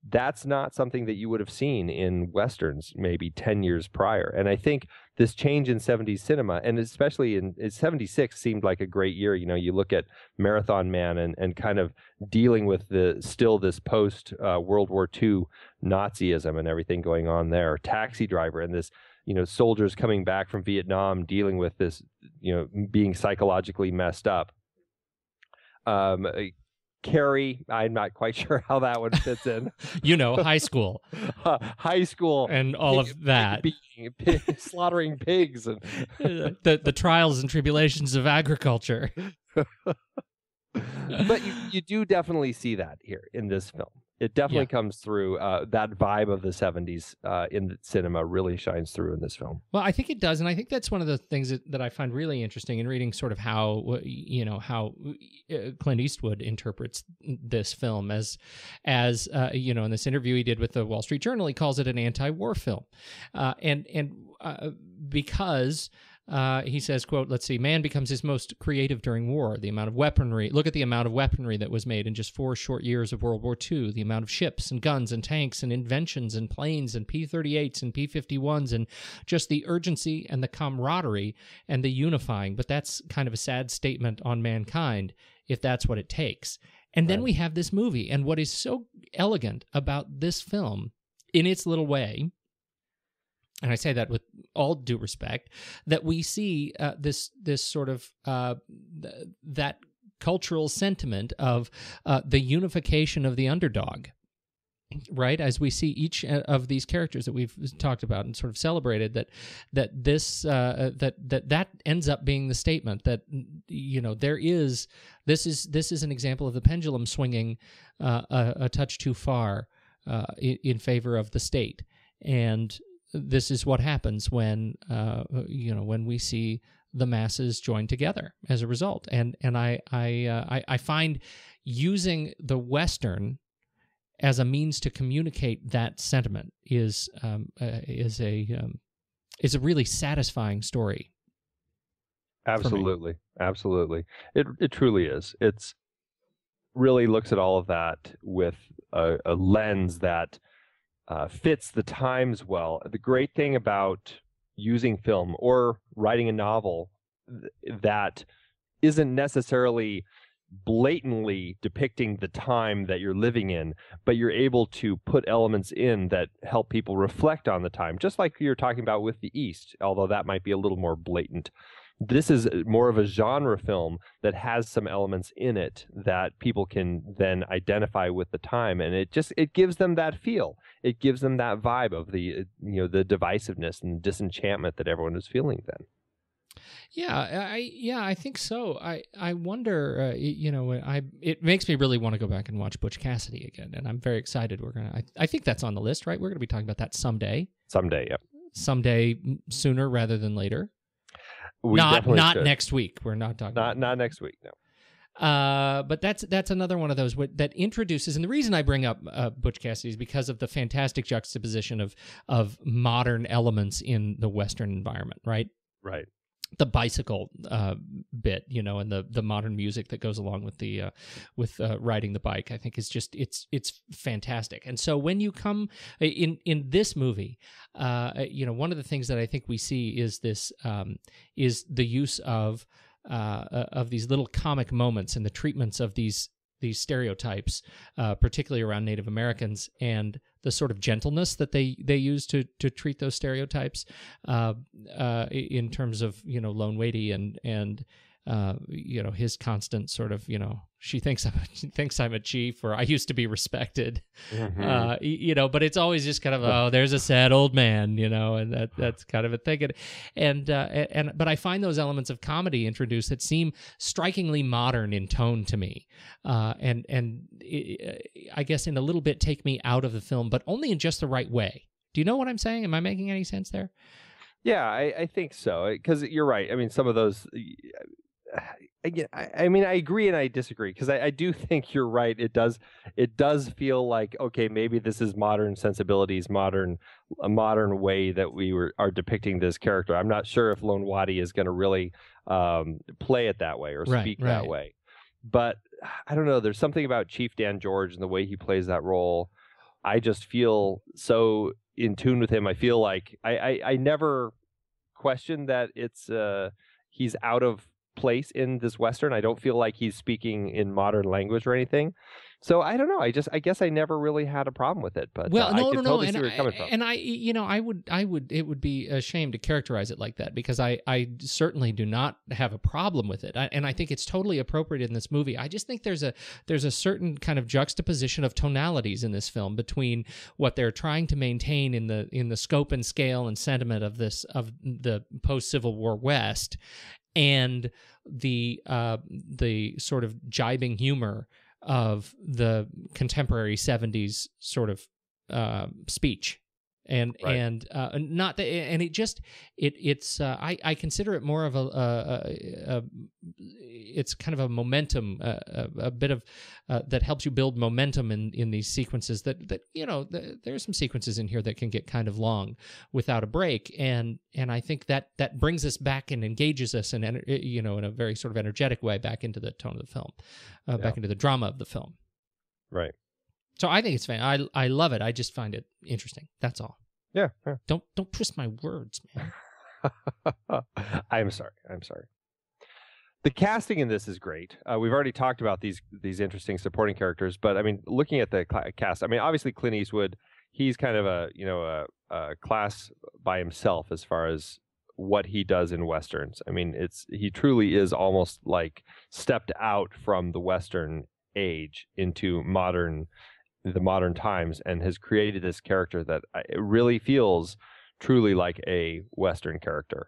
That's not something that you would have seen in Westerns maybe 10 years prior. And I think this change in 70s cinema, and especially in 76 seemed like a great year. You know, you look at Marathon Man and kind of dealing with this post World War II Nazism and everything going on there. Taxi Driver and this, you know, soldiers coming back from Vietnam dealing with this, you know, being psychologically messed up. Carrie, I'm not quite sure how that one fits in. You know, high school. High school. And all of that. Slaughtering pigs. And the trials and tribulations of agriculture. But you do definitely see that here in this film. It definitely comes through. That vibe of the 70s in the cinema really shines through in this film. Well, I think it does, and I think that's one of the things that I find really interesting in reading sort of how Clint Eastwood interprets this film as you know, in this interview he did with the Wall Street Journal, he calls it an anti-war film, because. He says, quote, let's see, man becomes his most creative during war. The amount of weaponry, look at the amount of weaponry that was made in just 4 short years of World War II, the amount of ships and guns and tanks and inventions and planes and P-38s and P-51s and just the urgency and the camaraderie and the unifying. But that's kind of a sad statement on mankind if that's what it takes. And then we have this movie. And what is so elegant about this film in its little way, and I say that with all due respect, that we see this sort of that cultural sentiment of the unification of the underdog, right? As we see each of these characters that we've talked about and sort of celebrated, that ends up being the statement that, you know, this is an example of the pendulum swinging a touch too far in favor of the state. And this is what happens when when we see the masses join together as a result. And I find using the Western as a means to communicate that sentiment is a really satisfying story. Absolutely. It truly is. It's really looks at all of that with a lens that fits the times well. The great thing about using film or writing a novel that isn't necessarily blatantly depicting the time that you're living in, but you're able to put elements in that help people reflect on the time, just like you're talking about with The East, although that might be a little more blatant. This is more of a genre film that has some elements in it that people can then identify with the time, and it gives them that feel. It gives them that vibe of the divisiveness and disenchantment that everyone is feeling then. I think so. I wonder. It makes me really want to go back and watch Butch Cassidy again, and I'm very excited. I think that's on the list, right? We're gonna be talking about that someday. Someday, yep. Someday sooner rather than later. Not next week. We're not talking. Not next week. No. But that's another one of those that introduces, and the reason I bring up Butch Cassidy is because of the fantastic juxtaposition of modern elements in the Western environment, right? Right. The bicycle bit, and the modern music that goes along with the riding the bike, I think is just it's fantastic. And so when you come in this movie, one of the things that I think we see is this is the use of these little comic moments and the treatments of these stereotypes, particularly around Native Americans, and the sort of gentleness that they use to treat those stereotypes in terms of Lone Wadey and his constant sort of she thinks I'm a chief, or I used to be respected, Mm-hmm. but it's always just kind of, oh, there's a sad old man, and that's kind of a thing. But I find those elements of comedy introduced that seem strikingly modern in tone to me, and I guess in a little bit take me out of the film, but only in just the right way. Do you know what I'm saying? Am I making any sense there? Yeah, I think so. Because you're right. I mean, some of those. I mean, I agree and I disagree, because I do think you're right. It does feel like, okay, maybe this is modern sensibilities, a modern way that are depicting this character. I'm not sure if Lone Wadi is going to really play it that way or speak that way. But I don't know. There's something about Chief Dan George and the way he plays that role. I just feel so in tune with him. I feel like I never question that he's out of place in this Western. I don't feel like he's speaking in modern language or anything. So I don't know. I guess I never really had a problem with it. But I could totally see where you're coming from. And it would be a shame to characterize it like that, because I certainly do not have a problem with it. And I think it's totally appropriate in this movie. I just think there's a certain kind of juxtaposition of tonalities in this film between what they're trying to maintain in the scope and scale and sentiment of the post-Civil War West, and the sort of jibing humor of the contemporary 70s sort of speech. And right. I consider it more of it's kind of a momentum, a bit of that helps you build momentum in these sequences. There's some sequences in here that can get kind of long without a break, and I think that brings us back and engages us in a very sort of energetic way back into the tone of the film, back into the drama of the film. Right. So I think it's fine. I love it. I just find it interesting. That's all. Yeah. Don't twist my words, man. I'm sorry. The casting in this is great. We've already talked about these interesting supporting characters, but I mean, looking at the cast, I mean, obviously Clint Eastwood, he's kind of a class by himself as far as what he does in Westerns. I mean, he truly is almost like stepped out from the Western age into the modern times, and has created this character that it really feels truly like a Western character.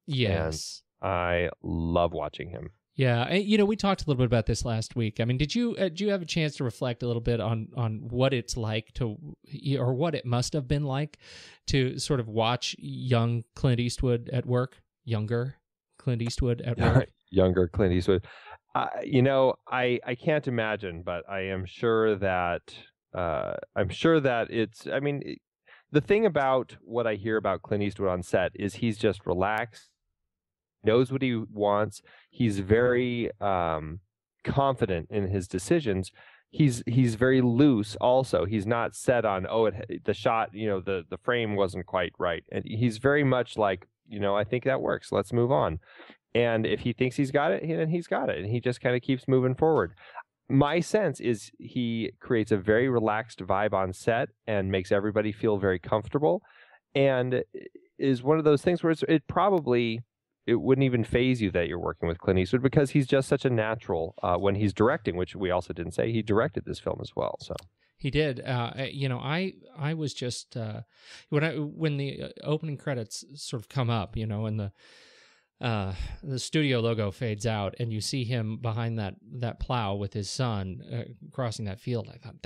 Yes. And I love watching him. Yeah. We talked a little bit about this last week. I mean, did you have a chance to reflect a little bit on what it's like or what it must have been like to sort of watch young Clint Eastwood at work? Younger Clint Eastwood at work? Younger Clint Eastwood. I can't imagine, but I am sure that it's. I mean, the thing about what I hear about Clint Eastwood on set is he's just relaxed, knows what he wants. He's very confident in his decisions. He's very loose. Also, he's not set on the shot. The frame wasn't quite right, and he's very much like, I think that works. Let's move on. And if he thinks he's got it, then he's got it. And he just kind of keeps moving forward. My sense is he creates a very relaxed vibe on set and makes everybody feel very comfortable, and is one of those things where it wouldn't even faze you that you're working with Clint Eastwood, because he's just such a natural when he's directing, which we also didn't say. He directed this film as well. So he did. I was just when the opening credits sort of come up, and the studio logo fades out, and you see him behind that plow with his son crossing that field. I thought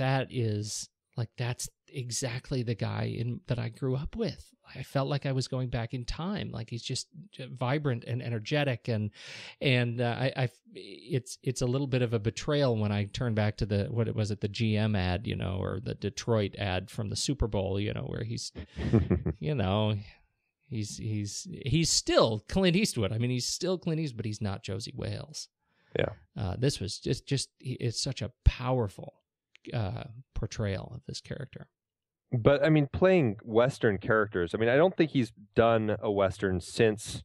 that's exactly the guy that I grew up with. I felt like I was going back in time. Like, he's just vibrant and energetic, and it's a little bit of a betrayal when I turn back to the GM ad, or the Detroit ad from the Super Bowl, where he's, He's still Clint Eastwood. I mean, he's still Clint Eastwood, but he's not Josey Wales. Yeah. This was it's such a powerful portrayal of this character. But I mean, playing Western characters, I mean, I don't think he's done a Western since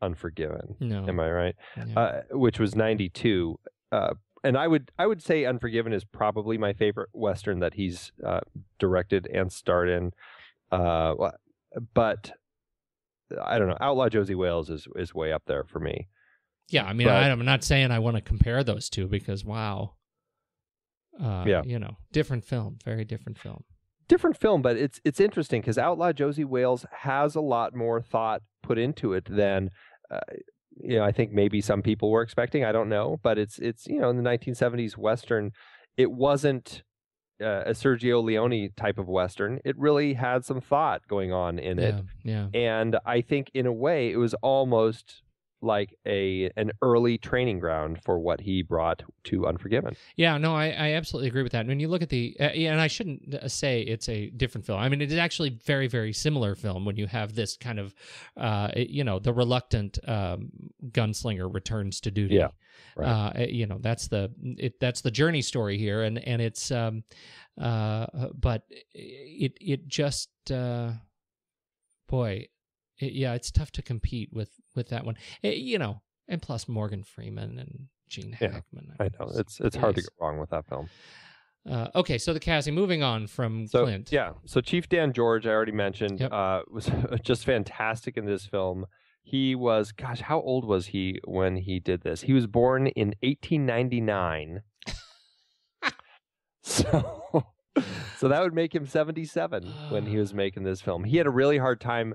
Unforgiven. No. Am I right? Yeah. Which was 92. And I would say Unforgiven is probably my favorite Western that he's directed and starred in. But I don't know. Outlaw Josey Wales is way up there for me. Yeah, I mean, I'm not saying I want to compare those two because, wow. Different film, very different film. Different film, but it's interesting because Outlaw Josey Wales has a lot more thought put into it than, I think maybe some people were expecting. I don't know, but it's in the 1970s Western, it wasn't a Sergio Leone type of Western. It really had some thought going on in it. Yeah. And I think in a way it was almost like an early training ground for what he brought to Unforgiven. Yeah, no, I absolutely agree with that. When you look at the, and I shouldn't say it's a different film. I mean, it is actually very, very similar film when you have this kind of, the reluctant gunslinger returns to duty. Yeah, right. That's the journey story here, and it's, but it just, boy. It's tough to compete with that one. And plus Morgan Freeman and Gene Hackman. I know. It's hard to go wrong with that film. Okay, so the casting, moving on from Clint. Yeah, so Chief Dan George, I already mentioned, Yep. Was just fantastic in this film. He was, gosh, how old was he when he did this? He was born in 1899. So that would make him 77 when he was making this film. He had a really hard time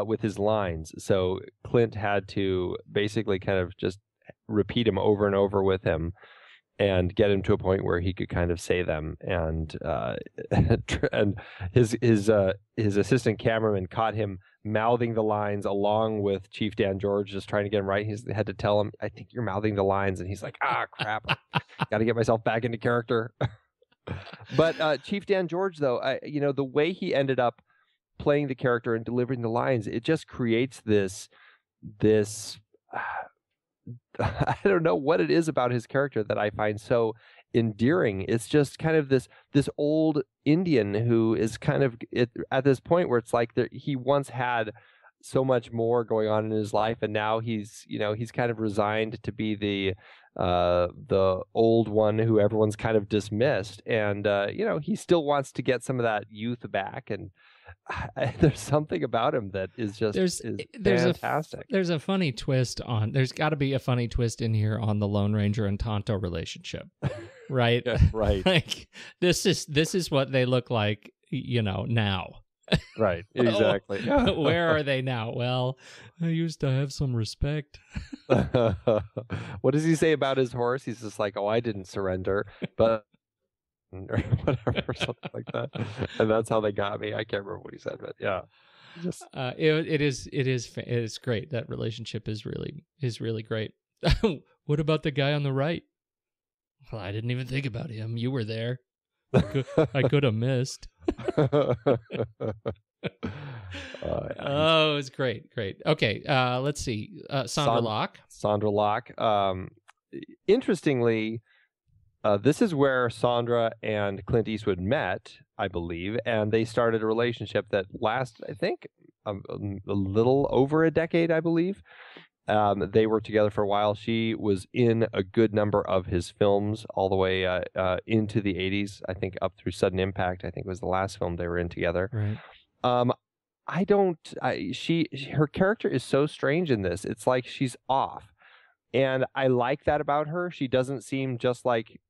with his lines. So Clint had to basically kind of just repeat them over and over with him and get him to a point where he could kind of say them. And and his assistant cameraman caught him mouthing the lines along with Chief Dan George, just trying to get him right. He had to tell him, I think you're mouthing the lines. And he's like, crap, got to get myself back into character. But Chief Dan George, though, the way he ended up playing the character and delivering the lines, it just creates this I don't know what it is about his character that I find so endearing. It's just kind of this old Indian who is kind of at this point where it's like he once had so much more going on in his life, and now he's kind of resigned to be the old one who everyone's kind of dismissed, and he still wants to get some of that youth back, and there's something about him that is just fantastic. There's a funny twist there's got to be a funny twist in here on the Lone Ranger and Tonto relationship, right? Right. Like this is what they look like, now. Right, exactly. Where are they now? Well, I used to have some respect. What does he say about his horse? He's just like, I didn't surrender, but or whatever, something like that. And that's how they got me. I can't remember what he said, but yeah. Just it is great. That relationship is really great. What about the guy on the right? Well, I didn't even think about him. You were there. I could have missed. Oh, it was great. Okay, let's see. Sandra Locke. Sandra Locke. Interestingly, this is where Sandra and Clint Eastwood met, I believe, and they started a relationship that lasted, I think, a little over a decade, I believe. They were together for a while. She was in a good number of his films all the way into the 80s, I think up through Sudden Impact, I think was the last film they were in together. Right. Her character is so strange in this. It's like she's off. And I like that about her. She doesn't seem just like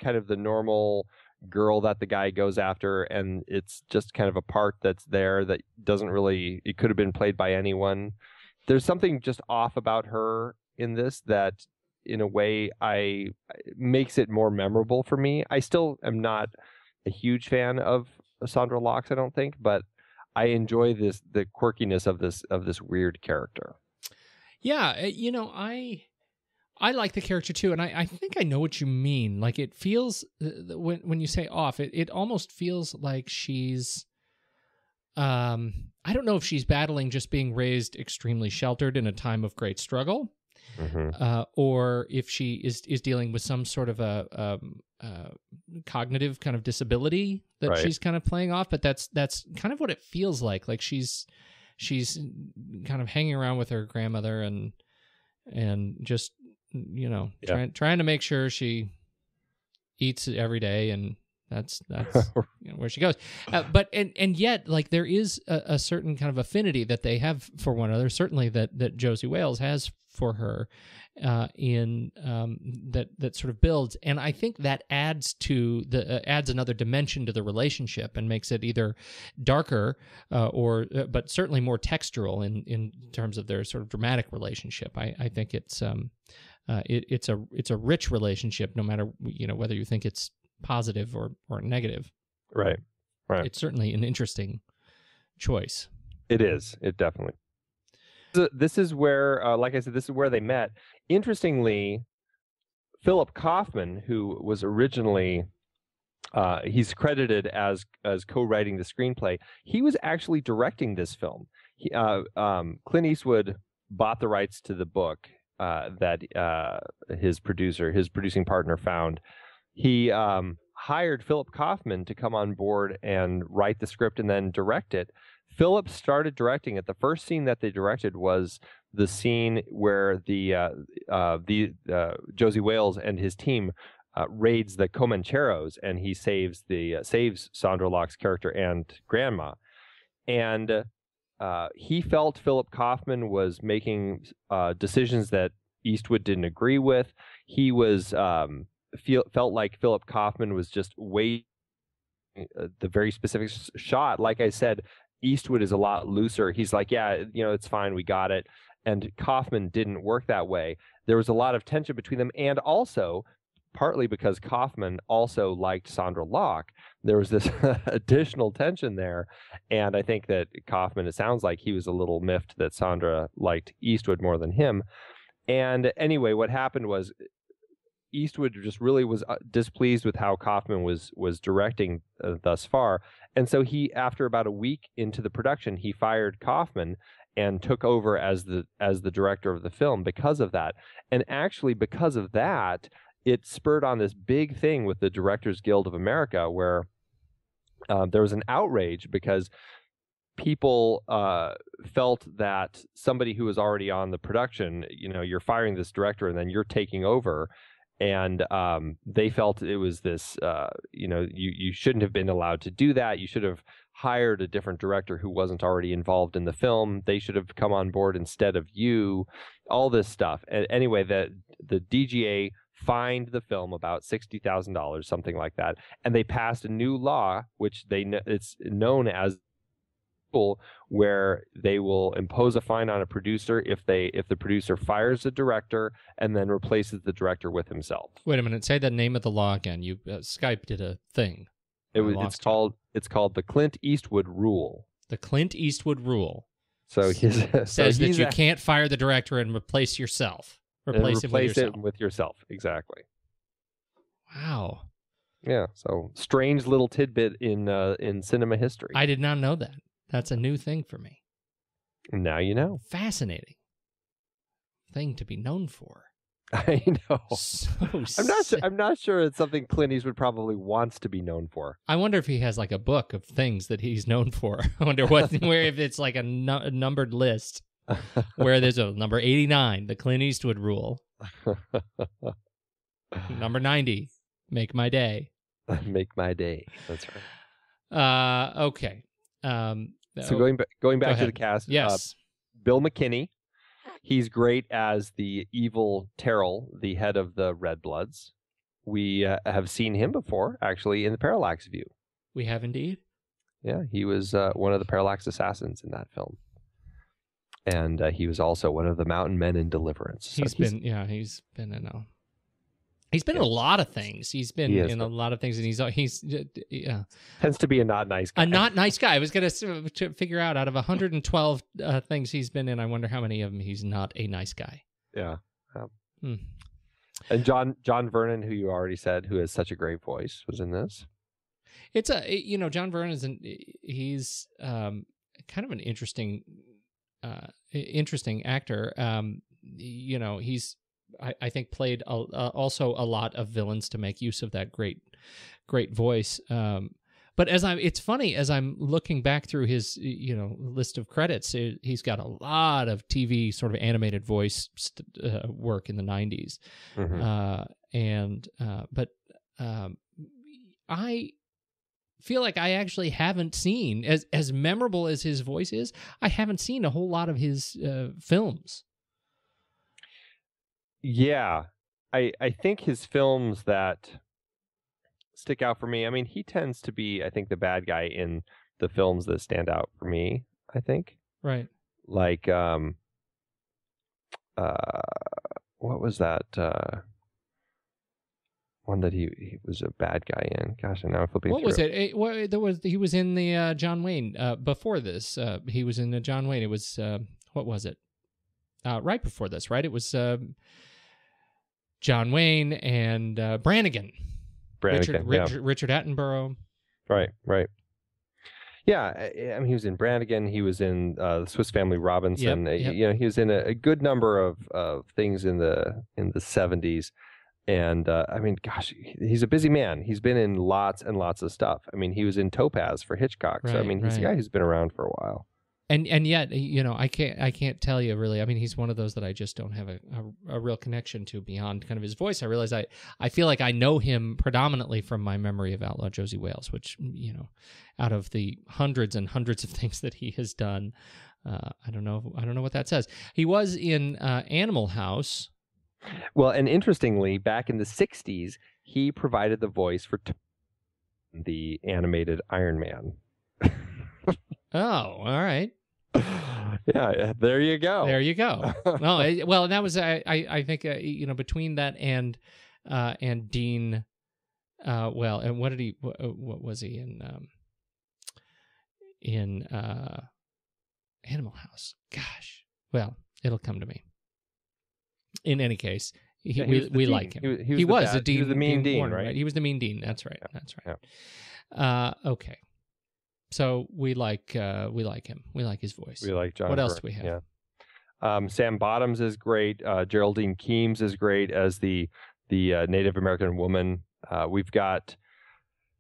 kind of the normal girl that the guy goes after, and it's just kind of a part that's there that doesn't really, it could have been played by anyone. There's something just off about her in this that, in a way, makes it more memorable for me. I still am not a huge fan of Sandra Locke, I don't think, but I enjoy the quirkiness of this weird character. Yeah, I like the character too, and I think I know what you mean. Like, it feels, when you say off, it almost feels like she's, I don't know if she's battling just being raised extremely sheltered in a time of great struggle, or if she is dealing with some sort of a cognitive kind of disability that right. she's kind of playing off. But that's kind of what it feels like. Like she's kind of hanging around with her grandmother and just trying to make sure she eats every day, and That's where she goes. But yet, like, there is a certain kind of affinity that they have for one another. Certainly that Josey Wales has for her, that sort of builds, and I think that adds another dimension to the relationship and makes it either darker but certainly more textural in terms of their sort of dramatic relationship. I think it's a rich relationship, no matter whether you think it's positive or negative. Right. It's certainly an interesting choice. It is. It definitely. This is where, like I said, this is where they met. Interestingly, Philip Kaufman, who was originally, he's credited as co-writing the screenplay. He was actually directing this film. Clint Eastwood bought the rights to the book that his producing partner found. He hired Philip Kaufman to come on board and write the script and then direct it. Philip started directing it. The first scene that they directed was the scene where the Josey Wales and his team raids the Comancheros, and he saves Sandra Locke's character and Grandma. And he felt Philip Kaufman was making decisions that Eastwood didn't agree with. He was felt like Philip Kaufman was just the very specific shot. Like I said, Eastwood is a lot looser. He's like, yeah, it's fine, we got it. And Kaufman didn't work that way. There was a lot of tension between them, and also partly because Kaufman also liked Sandra Locke, there was this additional tension there. And I think that Kaufman, it sounds like he was a little miffed that Sandra liked Eastwood more than him. And anyway, what happened was Eastwood just really was displeased with how Kaufman was directing thus far. And so he, after about a week into the production, he fired Kaufman and took over as the director of the film because of that. And actually, because of that, it spurred on this big thing with the Directors Guild of America, where there was an outrage because people felt that somebody who was already on the production, you're firing this director and then you're taking over. And they felt it was this, you shouldn't have been allowed to do that. You should have hired a different director who wasn't already involved in the film. They should have come on board instead of you, all this stuff. And anyway, the DGA fined the film about $60,000, something like that. And they passed a new law, which it's known as, where they will impose a fine on a producer if the producer fires the director and then replaces the director with himself. Wait a minute, say the name of the law again. You Skype did a thing. It's called the Clint Eastwood rule. The Clint Eastwood rule. So says that you can't fire the director and replace yourself. Replace it with yourself. Exactly. Wow. Yeah. So strange little tidbit in cinema history. I did not know that. That's a new thing for me. Now you know. Fascinating thing to be known for. I know. So I'm not sure it's something Clint Eastwood probably wants to be known for. I wonder if he has like a book of things that he's known for. I wonder where if it's like a numbered list where there's a number 89, the Clint Eastwood rule. Number 90, make my day. Make my day. That's right. Okay. So going back to the cast, yes, Bill McKinney, he's great as the evil Terrell, the head of the Red Bloods. We have seen him before, actually, in the Parallax View. We have indeed. Yeah, he was one of the Parallax assassins in that film, and he was also one of the Mountain Men in Deliverance. He's been in a lot of things. He's been in a lot of things, and he's tends to be a not nice guy. A not nice guy. I was going to figure out of 112 things he's been in, I wonder how many of them he's not a nice guy. Yeah. And John Vernon, who you already said, who has such a great voice, was in this. It's John Vernon he's kind of an interesting actor. He's I think played also a lot of villains to make use of that great voice. But it's funny as I'm looking back through his list of credits, he's got a lot of TV sort of animated voice work in the 90s. Mm-hmm. But I feel like I actually haven't seen, as memorable as his voice is, I haven't seen a whole lot of his films. Yeah, I think his films that stick out for me, I mean, he tends to be, I think, the bad guy in the films that stand out for me, I think. Right. Like, what was that one that he was a bad guy in? Gosh, and now I'm flipping What through was it? He was in the John Wayne. Before this, he was in the John Wayne. It was, what was it? Right before this, right? It was John Wayne and Brannigan. Richard Attenborough. Right. Yeah, I mean, he was in Brannigan. He was in the Swiss Family Robinson. Yep. You know, he was in a good number of things in the 70s. And I mean, gosh, he's a busy man. He's been in lots and lots of stuff. I mean, he was in Topaz for Hitchcock. So I mean, he's a guy who's been around for a while. And yet, you know, I can't tell you really. I mean, he's one of those that I just don't have a real connection to beyond kind of his voice. I realize I feel like I know him predominantly from my memory of Outlaw Josey Wales, which, you know, out of the hundreds and hundreds of things that he has done, I don't know what that says. He was in Animal House. Well, and interestingly, back in the 60s, he provided the voice for the animated Iron Man. Oh, all right. Yeah, there you go. There you go. No, well, and that was I think you know, between that and Dean, well, and what was he in Animal House? Gosh, well, it'll come to me. In any case, we like him. He was the dean. He was the mean dean, Warner, right? He was the mean dean. That's right. Yeah. That's right. Okay. So we like him. We like his voice. We like John. What else do we have? Yeah. Sam Bottoms is great. Geraldine Keams is great as the Native American woman. We've got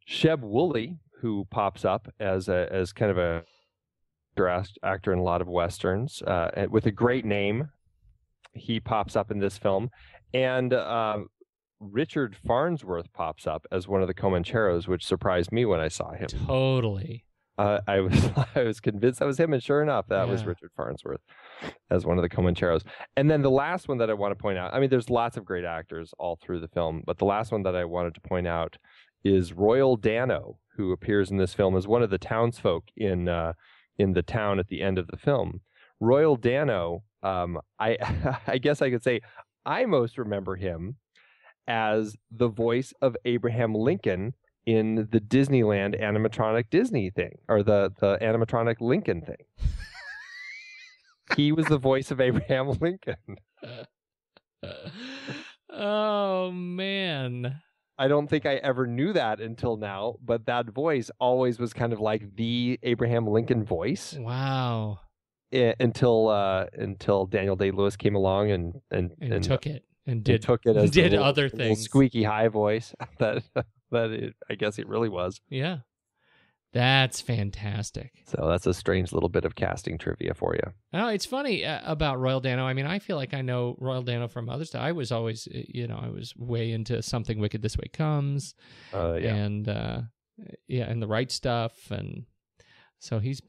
Sheb Woolley, who pops up as kind of a actor in a lot of westerns with a great name. He pops up in this film, and Richard Farnsworth pops up as one of the Comancheros, which surprised me when I saw him. Totally. I was convinced that was him, and sure enough, that was Richard Farnsworth as one of the Comancheros. And then the last one that I want to point out, I mean, there's lots of great actors all through the film, but the last one that I wanted to point out is Royal Dano, who appears in this film as one of the townsfolk in the town at the end of the film. Royal Dano, I guess I could say I most remember him as the voice of Abraham Lincoln in the Disneyland animatronic Disney thing, or the animatronic Lincoln thing. He was the voice of Abraham Lincoln. Oh, man. I don't think I ever knew that until now, but that voice always was kind of like the Abraham Lincoln voice. Wow. Until Daniel Day-Lewis came along and took it and did as did little, other things. Squeaky high voice I guess it really was. Yeah, that's fantastic. So that's a strange little bit of casting trivia for you. Oh, it's funny about Royal Dano. I mean, I feel like I know Royal Dano from other stuff. I was always, I was way into Something Wicked This Way Comes, and and The Right Stuff, and so he's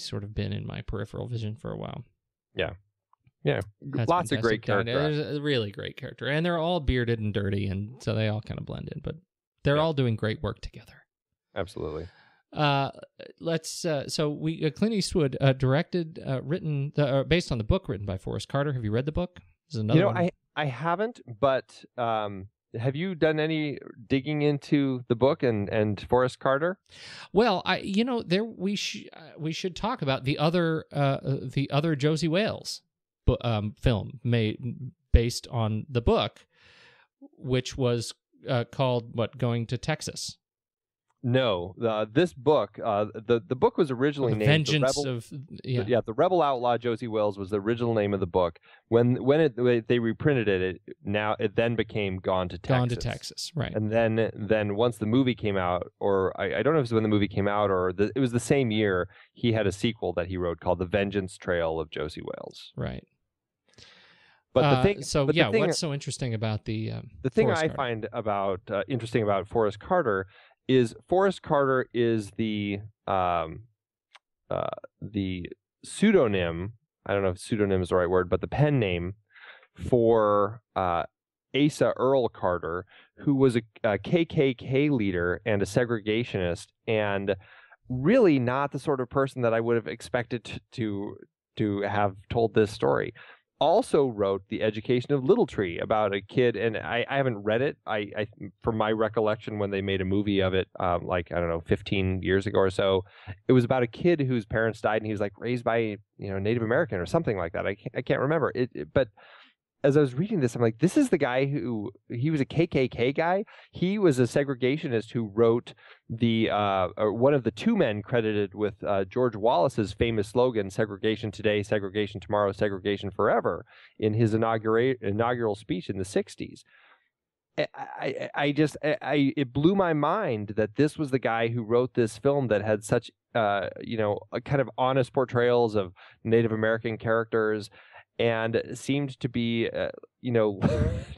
sort of been in my peripheral vision for a while. Yeah. That's lots of great characters. There's a really great character, and they're all bearded and dirty, and so they all kind of blend in, but they're all doing great work together. Absolutely. Clint Eastwood directed, written, based on the book written by Forrest Carter. Have you read the book? This is another one. I haven't, but have you done any digging into the book and Forrest Carter? Well, we should talk about the other Josey Wales film made based on the book, which was called Going to Texas. No, this book, the book was originally named Vengeance the Rebel Outlaw Josey Wales was the original name of the book. When they reprinted it, it then became Gone to Texas. Gone to Texas, right? And then once the movie came out, or I don't know if it was when the movie came out, or it was the same year, he had a sequel that he wrote called The Vengeance Trail of Josey Wales. Right. But the thing, what's so interesting about the thing Forrest I Carter? find about interesting about Forrest Carter is Forrest Carter is the pseudonym. I don't know if pseudonym is the right word, but the pen name for Asa Earl Carter, who was a KKK leader and a segregationist, and really not the sort of person that I would have expected to have told this story. Also wrote The Education of Little Tree, about a kid, and I haven't read it. I from my recollection, when they made a movie of it, like, I don't know, 15 years ago or so, it was about a kid whose parents died, and he was like raised by Native American or something like that. I can't remember it, but as I was reading this, I'm like, this is the guy he was a KKK guy. He was a segregationist who wrote one of the two men credited with George Wallace's famous slogan, "Segregation today, segregation tomorrow, segregation forever," in his inaugural speech in the 60s. It blew my mind that this was the guy who wrote this film that had such, a kind of honest portrayals of Native American characters, and seemed to be,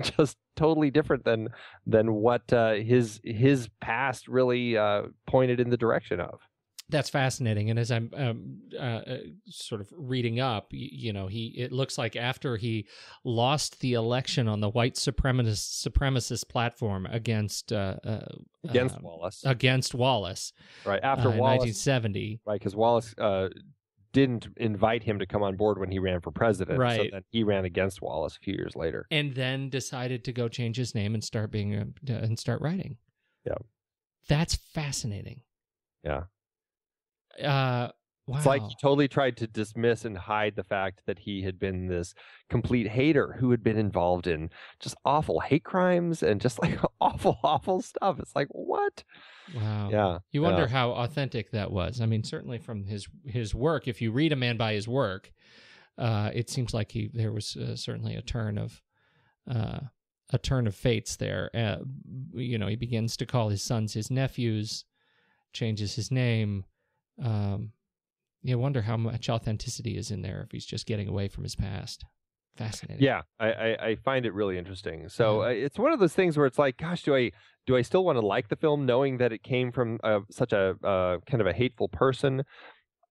just totally different than what his past really pointed in the direction of. That's fascinating. And as I'm sort of reading up, it looks like after he lost the election on the white supremacist platform against Wallace, right after in Wallace, 1970, right, because Wallace didn't invite him to come on board when he ran for president. Right. So then he ran against Wallace a few years later. And then decided to go change his name and start writing. Yeah. That's fascinating. Yeah. Wow. It's like he totally tried to dismiss and hide the fact that he had been this complete hater who had been involved in just awful hate crimes and just like awful, awful stuff. It's like, what? Wow. Yeah. You wonder how authentic that was. I mean, certainly from his work, if you read a man by his work, it seems like there was certainly a turn of fates there. He begins to call his sons his nephews, changes his name. You wonder how much authenticity is in there if he's just getting away from his past. Fascinating. Yeah, I find it really interesting. So it's one of those things where it's like, gosh, do I still want to like the film knowing that it came from such a kind of a hateful person?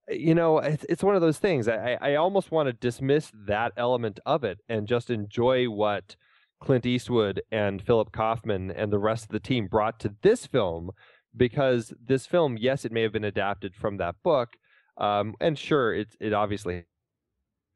It's one of those things. I almost want to dismiss that element of it and just enjoy what Clint Eastwood and Philip Kaufman and the rest of the team brought to this film, because this film, yes, it may have been adapted from that book, and sure, it obviously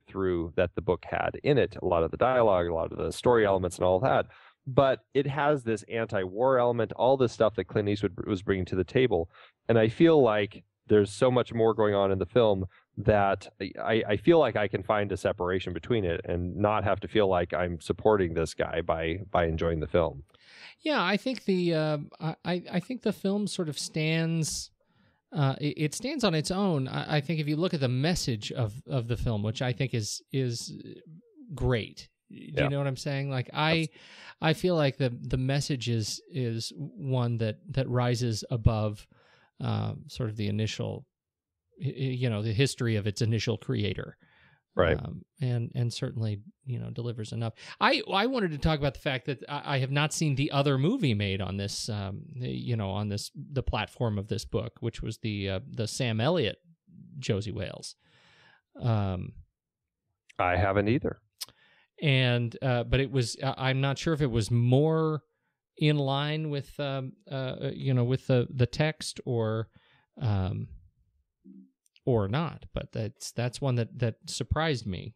through that the book had in it a lot of the dialogue, a lot of the story elements, and all that. But it has this anti-war element, all this stuff that Clint Eastwood was bringing to the table, and I feel like there's so much more going on in the film that I feel like I can find a separation between it and not have to feel like I'm supporting this guy by enjoying the film. Yeah, I think I think the film sort of stands. It stands on its own. I think if you look at the message of the film, which I think is great. Do you know what I'm saying? Like I feel like the message is one that rises above sort of the initial, the history of its initial creator. Right. And certainly, delivers enough. I wanted to talk about the fact that I have not seen the other movie made on this, on the platform of this book, which was the Sam Elliott Josey Wales. I haven't either. And, but it was, I'm not sure if it was more in line with, with the text or not, but that's one that surprised me.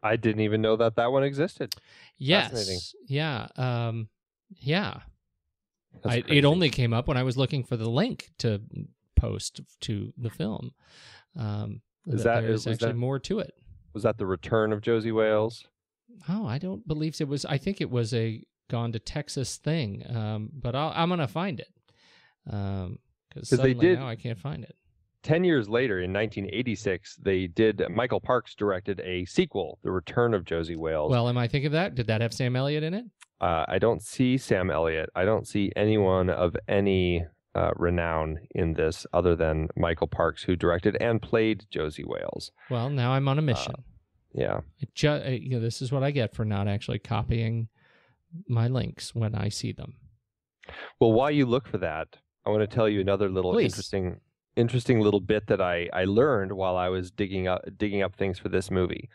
I didn't even know that one existed. Yes. Yeah. It only came up when I was looking for the link to post to the film. There's actually more to it. Was that the return of Josey Wales? Oh, I don't believe it was. I think it was a Gone to Texas thing. But I'm going to find it. Because suddenly now I can't find it. 10 years later, in 1986, Michael Parks directed a sequel, The Return of Josey Wales. Well, am I thinking of that? Did that have Sam Elliott in it? I don't see Sam Elliott. I don't see anyone of any renown in this other than Michael Parks, who directed and played Josey Wales. Well, now I'm on a mission. Yeah. This is what I get for not actually copying my links when I see them. Well, while you look for that, I want to tell you another little Please. interesting little bit that I learned while I was digging up things for this movie.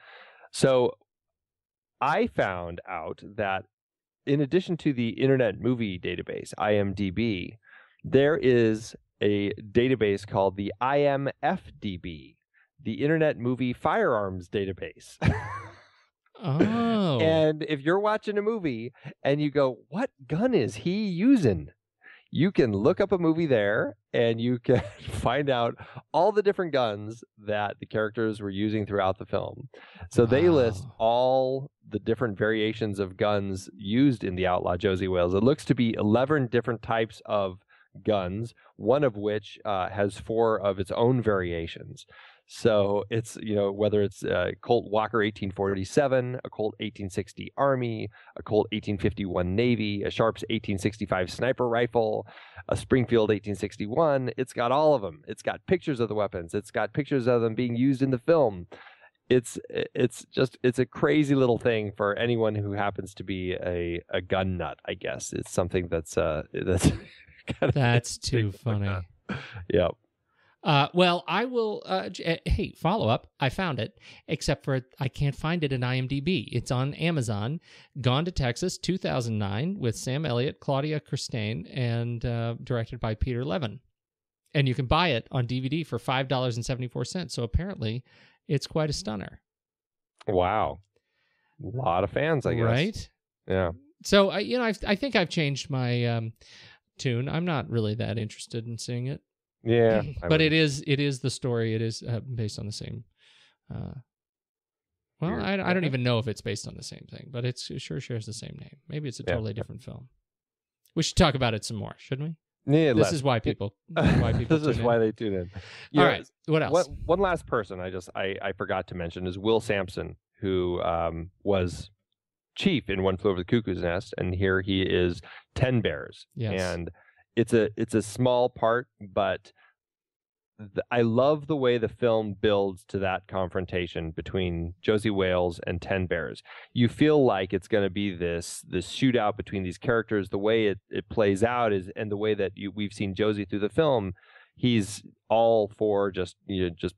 So I found out that in addition to the Internet Movie Database, IMDb, there is a database called the IMFDB, the Internet Movie Firearms Database. Oh. And if you're watching a movie and you go, what gun is he using? You can look up a movie there and you can find out all the different guns that the characters were using throughout the film. So they list all the different variations of guns used in the Outlaw Josey Wales. It looks to be 11 different types of guns, one of which has 4 of its own variations. So it's, whether it's a Colt Walker 1847, a Colt 1860 Army, a Colt 1851 Navy, a Sharps 1865 sniper rifle, a Springfield 1861, it's got all of them. It's got pictures of the weapons. It's got pictures of them being used in the film. It's a crazy little thing for anyone who happens to be a gun nut, I guess. It's something that's That's too funny. Yeah. Well, I will. Hey, follow up. I found it, except for I can't find it in IMDb. It's on Amazon. Gone to Texas, 2009, with Sam Elliott, Claudia Christine, and directed by Peter Levin. And you can buy it on DVD for $5.74. So apparently, it's quite a stunner. Wow, a lot of fans, I guess. Right? Yeah. So I think I've changed my tune. I'm not really that interested in seeing it. Yeah, but it is the story. It is based on the same. I don't even know if it's based on the same thing, but it sure shares the same name. Maybe it's a totally different film. We should talk about it some more, shouldn't we? Yeah, this is why people. This is why they tune in. All right. What else? One last person I forgot to mention is Will Sampson, who was chief in One Flew Over the Cuckoo's Nest, and here he is 10 Bears. Yes. And it's a small part, but I love the way the film builds to that confrontation between Josey Wales and 10 Bears. You feel like it's going to be this shootout between these characters. The way it plays out is, and the way that we've seen Josey through the film, he's all for just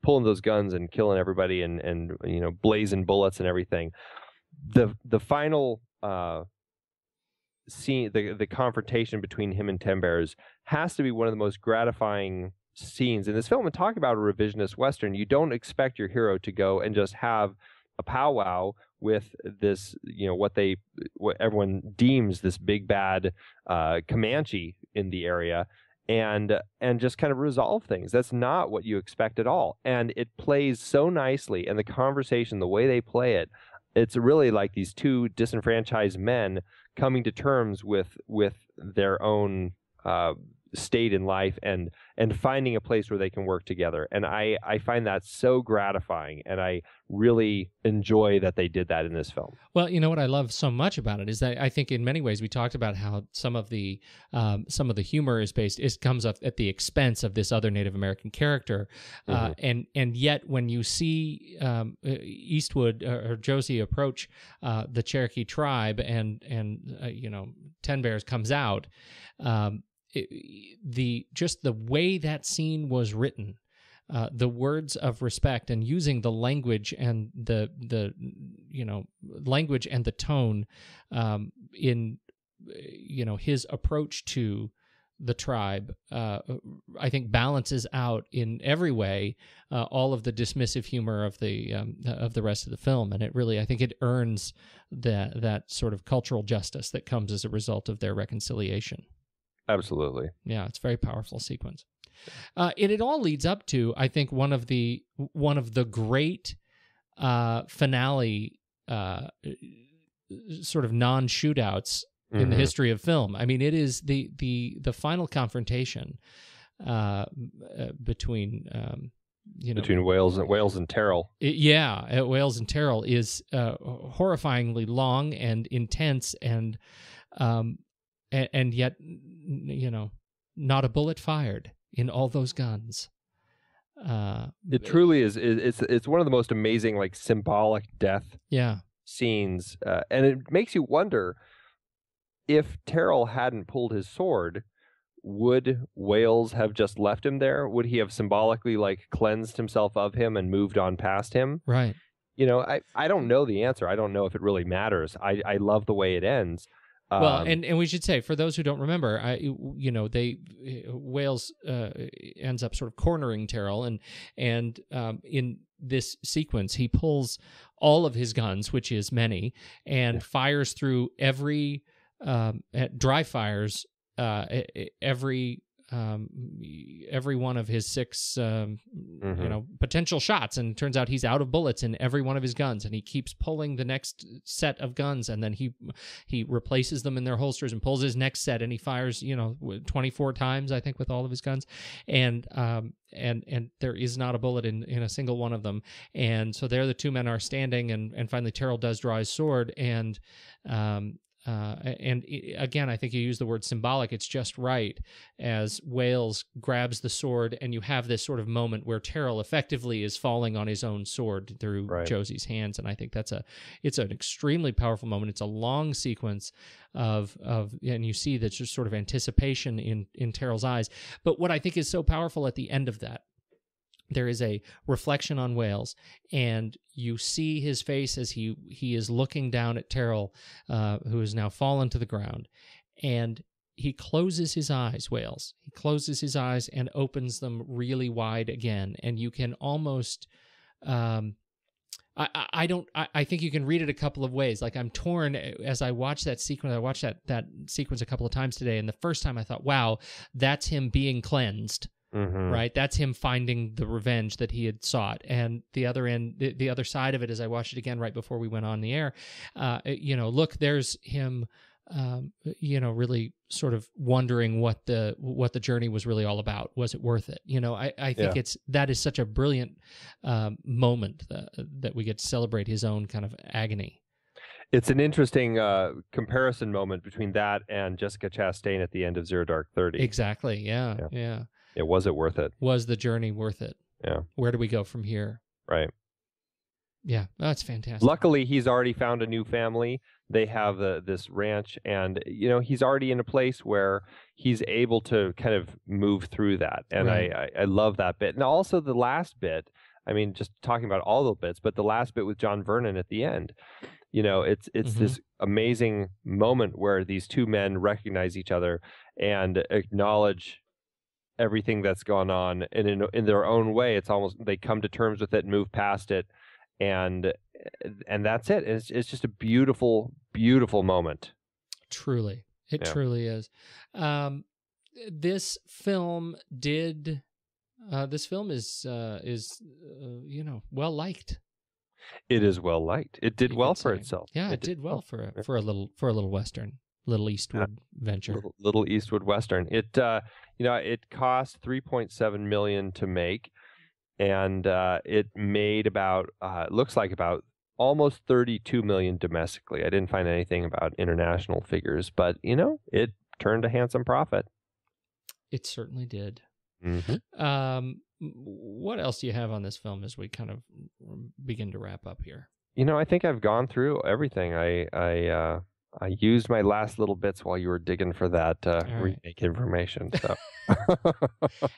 pulling those guns and killing everybody and blazing bullets and everything. The final scene, the confrontation between him and 10 Bears has to be one of the most gratifying scenes in this film. And talk about a revisionist Western. You don't expect your hero to go and just have a powwow with this, what everyone deems this big bad Comanche in the area and just kind of resolve things. That's not what you expect at all. And it plays so nicely, and the conversation, the way they play it, it's really like these two disenfranchised men coming to terms with their own state in life and finding a place where they can work together. And I find that so gratifying, and I really enjoy that they did that in this film. Well, what I love so much about it is that I think in many ways we talked about how some of the humor comes up at the expense of this other Native American character, and yet when you see Eastwood or Josey approach the Cherokee tribe and 10 Bears comes out. Just the way that scene was written, the words of respect and using the language and the language and the tone in his approach to the tribe, I think balances out in every way all of the dismissive humor of the rest of the film, and I think it earns that sort of cultural justice that comes as a result of their reconciliation. Absolutely. Yeah, it's a very powerful sequence. It all leads up to, I think, one of the great finale sort of non-shootouts in the history of film. I mean, it is the final confrontation between between Wales and Terrell. Wales and Terrell is horrifyingly long and intense and yet, not a bullet fired in all those guns. It truly is. It's one of the most amazing, symbolic death scenes, and it makes you wonder if Terrell hadn't pulled his sword, would Wales have just left him there? Would he have symbolically like cleansed himself of him and moved on past him? Right. You know, I don't know the answer. I don't know if it really matters. I love the way it ends. Well, and we should say, for those who don't remember, Wales ends up sort of cornering Terrell, and in this sequence, he pulls all of his guns, which is many, and fires through every dry fires every one of his 6 potential shots, and it turns out he's out of bullets in every one of his guns, and he keeps pulling the next set of guns, and then he replaces them in their holsters and pulls his next set, and he fires 24 times, I think, with all of his guns, and there is not a bullet in a single one of them. And so there the 2 men are standing, and finally Terrell does draw his sword, and again, I think you use the word symbolic. It's just right as Wales grabs the sword, and you have this sort of moment where Terrell effectively is falling on his own sword through Josey's hands, and I think it's an extremely powerful moment. It's a long sequence of and you see that just sort of anticipation in Terrell's eyes. But what I think is so powerful at the end of that, there is a reflection on Wales, and you see his face as he is looking down at Terrell, who has now fallen to the ground, and he closes his eyes, Wales. He closes his eyes and opens them really wide again, and you can almost... I think you can read it a couple of ways. Like, I'm torn as I watch that sequence. I watched that sequence a couple of times today, and the first time I thought, wow, that's him being cleansed. Mm-hmm. Right, that's him finding the revenge that he had sought, and the other side of it, as I watched it again right before we went on the air, look, there's him, really sort of wondering what the journey was really all about. Was it worth it? I think that is such a brilliant moment that we get to celebrate his own kind of agony. It's an interesting comparison moment between that and Jessica Chastain at the end of Zero Dark 30. Exactly. Yeah. Was it worth it? Was the journey worth it? Yeah. Where do we go from here? Right. Yeah, that's fantastic. Luckily, he's already found a new family. They have this ranch, and he's already in a place where he's able to kind of move through that. And I love that bit. And also the last bit. I mean, just talking about all the bits, but the last bit with John Vernon at the end. It's this amazing moment where these 2 men recognize each other and acknowledge everything that's gone on, and in their own way, it's almost they come to terms with it, move past it, and that's it. It's just a beautiful, beautiful moment. Truly, it truly is. This film did. This film is well liked. It is well liked. It did well for itself. Yeah, it did well for a little Western. Little Eastwood venture. Little Eastwood Western. It it cost $3.7 million to make, and it made about looks like about almost $32 million domestically. I didn't find anything about international figures, but it turned a handsome profit. It certainly did. Mm-hmm. What else do you have on this film as we kind of begin to wrap up here? I think I've gone through everything. I used my last little bits while you were digging for that remake information. So,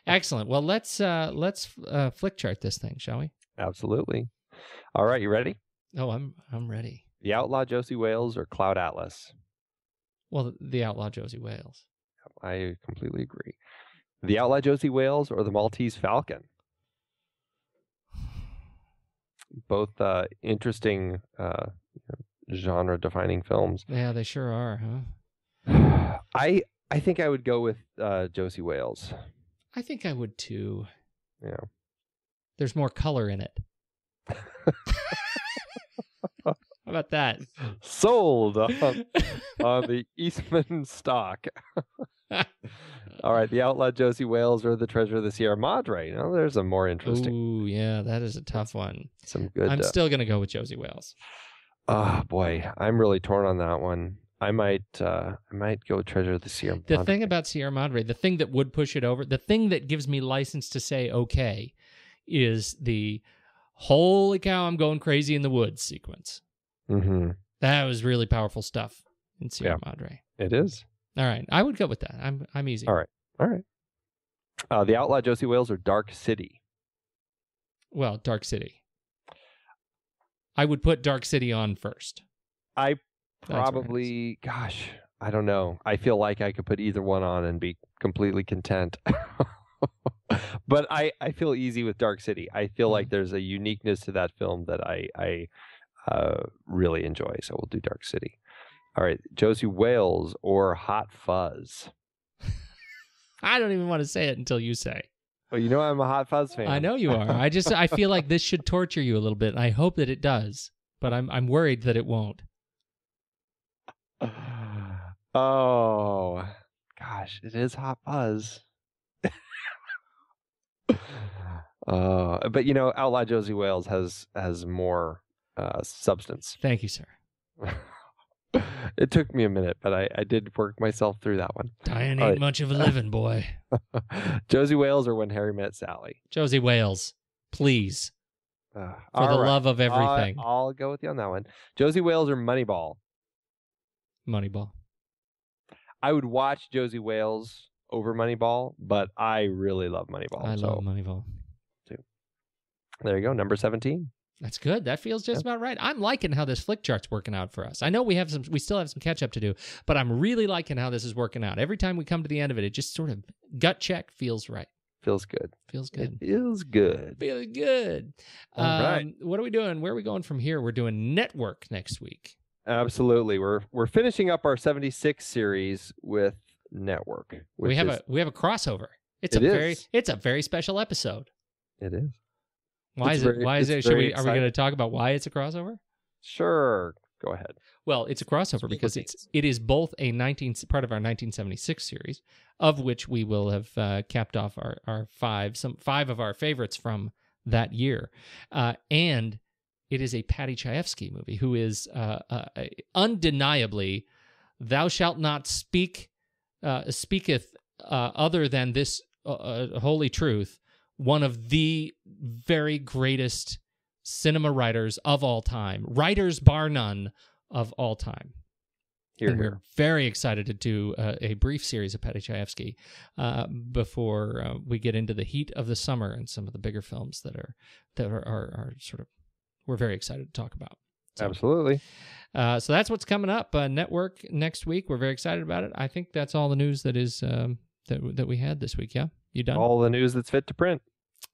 excellent. Well, let's flick chart this thing, shall we? Absolutely. All right, you ready? Oh, I'm ready. The Outlaw Josey Wales or Cloud Atlas? Well, the Outlaw Josey Wales. I completely agree. The Outlaw Josey Wales or the Maltese Falcon? Both interesting genre-defining films. Yeah, they sure are, huh? I think I would go with Josey Wales. I think I would too. Yeah. There's more color in it. How about that? Sold on the Eastman stock. All right, the Outlaw Josey Wales or the Treasure of the Sierra Madre. There's a more interesting. Ooh, yeah, that is a tough one. Some good. I'm still going to go with Josey Wales. Oh boy, I'm really torn on that one. I might go Treasure of the Sierra Madre. The thing about Sierra Madre, the thing that would push it over, the thing that gives me license to say okay, is the holy cow, I'm going crazy in the woods sequence. Mm-hmm. That was really powerful stuff in Sierra Madre. It is. All right, I would go with that. I'm easy. All right. All right. The Outlaw Josey Wales or Dark City? Well, Dark City. I would put Dark City on first. I probably, gosh, I don't know. I feel like I could put either one on and be completely content. But I feel easy with Dark City. I feel like there's a uniqueness to that film that I really enjoy. So we'll do Dark City. All right, Josey Wales or Hot Fuzz? I don't even want to say it until you say. Well, you know I'm a Hot Fuzz fan. I know you are. I feel like this should torture you a little bit. And I hope that it does, but I'm worried that it won't. Oh, gosh, it is Hot Fuzz. But Outlaw Josey Wales has more substance. Thank you, sir. It took me a minute, but I did work myself through that one. Diane ain't much of a living, boy. Josey Wales or When Harry Met Sally? Josey Wales, please. For the love of everything. I'll go with you on that one. Josey Wales or Moneyball? Moneyball. I would watch Josey Wales over Moneyball, but I really love Moneyball. I love Moneyball. Too. There you go, number 17. That's good. That feels just about right. I'm liking how this flick chart's working out for us. I know we still have some catch up to do, but I'm really liking how this is working out. Every time we come to the end of it, it just sort of gut check feels right. Feels good. Feels good. It feels good. Feels good. All right. What are we doing? Where are we going from here? We're doing Network next week. Absolutely. We're finishing up our 76 series with Network. We have a crossover. It's a very special episode. It is. Why is it? Are we going to talk about why it's a crossover? Sure. Go ahead. Well, it's a crossover because it is both part of our 1976 series, of which we will have capped off our five of our favorites from that year, and it is a Paddy Chayefsky movie, who is undeniably, "Thou shalt not speaketh other than this holy truth," one of the very greatest cinema writers of all time, writers bar none of all time. We're very excited to do a brief series of Paddy Chayefsky before we get into the heat of the summer and some of the bigger films that are sort of we're very excited to talk about. So, absolutely. So that's what's coming up. Network next week. We're very excited about it. I think that's all the news that is that we had this week. Yeah, you done? All the news that's fit to print.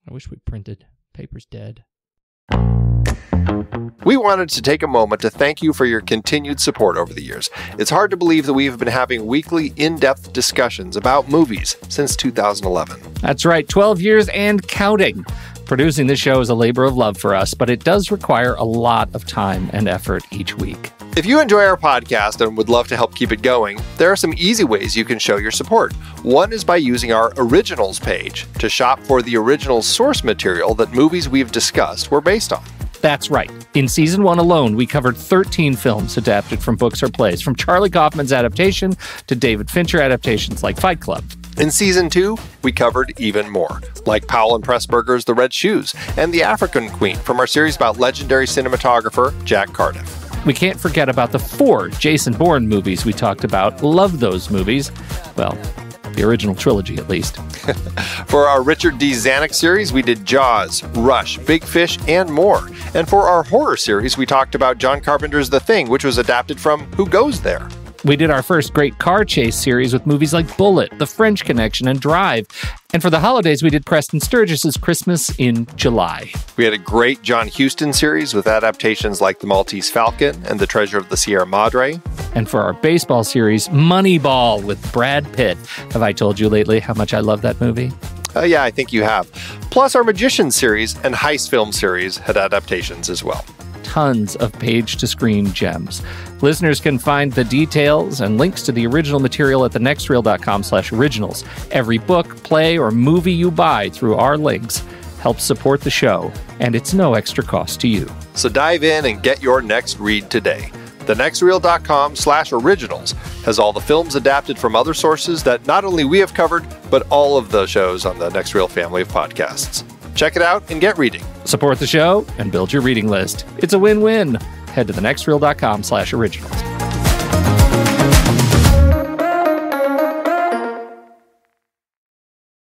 I wish we printed. Paper's dead. We wanted to take a moment to thank you for your continued support over the years. It's hard to believe that we've been having weekly, in-depth discussions about movies since 2011. That's right, 12 years and counting. Producing this show is a labor of love for us, but it does require a lot of time and effort each week. If you enjoy our podcast and would love to help keep it going, there are some easy ways you can show your support. One is by using our Originals page to shop for the original source material that movies we've discussed were based on. That's right. In Season 1 alone, we covered 13 films adapted from books or plays, from Charlie Kaufman's adaptation to David Fincher adaptations like Fight Club. In Season 2, we covered even more, like Powell and Pressburger's The Red Shoes and The African Queen from our series about legendary cinematographer Jack Cardiff. We can't forget about the 4 Jason Bourne movies we talked about. Love those movies. Well, the original trilogy, at least. For our Richard D. Zanuck series, we did Jaws, Rush, Big Fish, and more. And for our horror series, we talked about John Carpenter's The Thing, which was adapted from Who Goes There? We did our first great car chase series with movies like Bullet, The French Connection, and Drive. And for the holidays, we did Preston Sturgis's Christmas in July. We had a great John Huston series with adaptations like The Maltese Falcon and The Treasure of the Sierra Madre. And for our baseball series, Moneyball with Brad Pitt. Have I told you lately how much I love that movie? Yeah, I think you have. Plus, our Magician series and Heist film series had adaptations as well. Tons of page-to-screen gems. Listeners can find the details and links to the original material at thenextreel.com/originals. Every book, play, or movie you buy through our links helps support the show, and it's no extra cost to you. So dive in and get your next read today. thenextreel.com/originals has all the films adapted from other sources that not only we have covered, but all of the shows on the Next Reel family of podcasts. Check it out and get reading. Support the show and build your reading list. It's a win-win. Head to thenextreel.com/originals.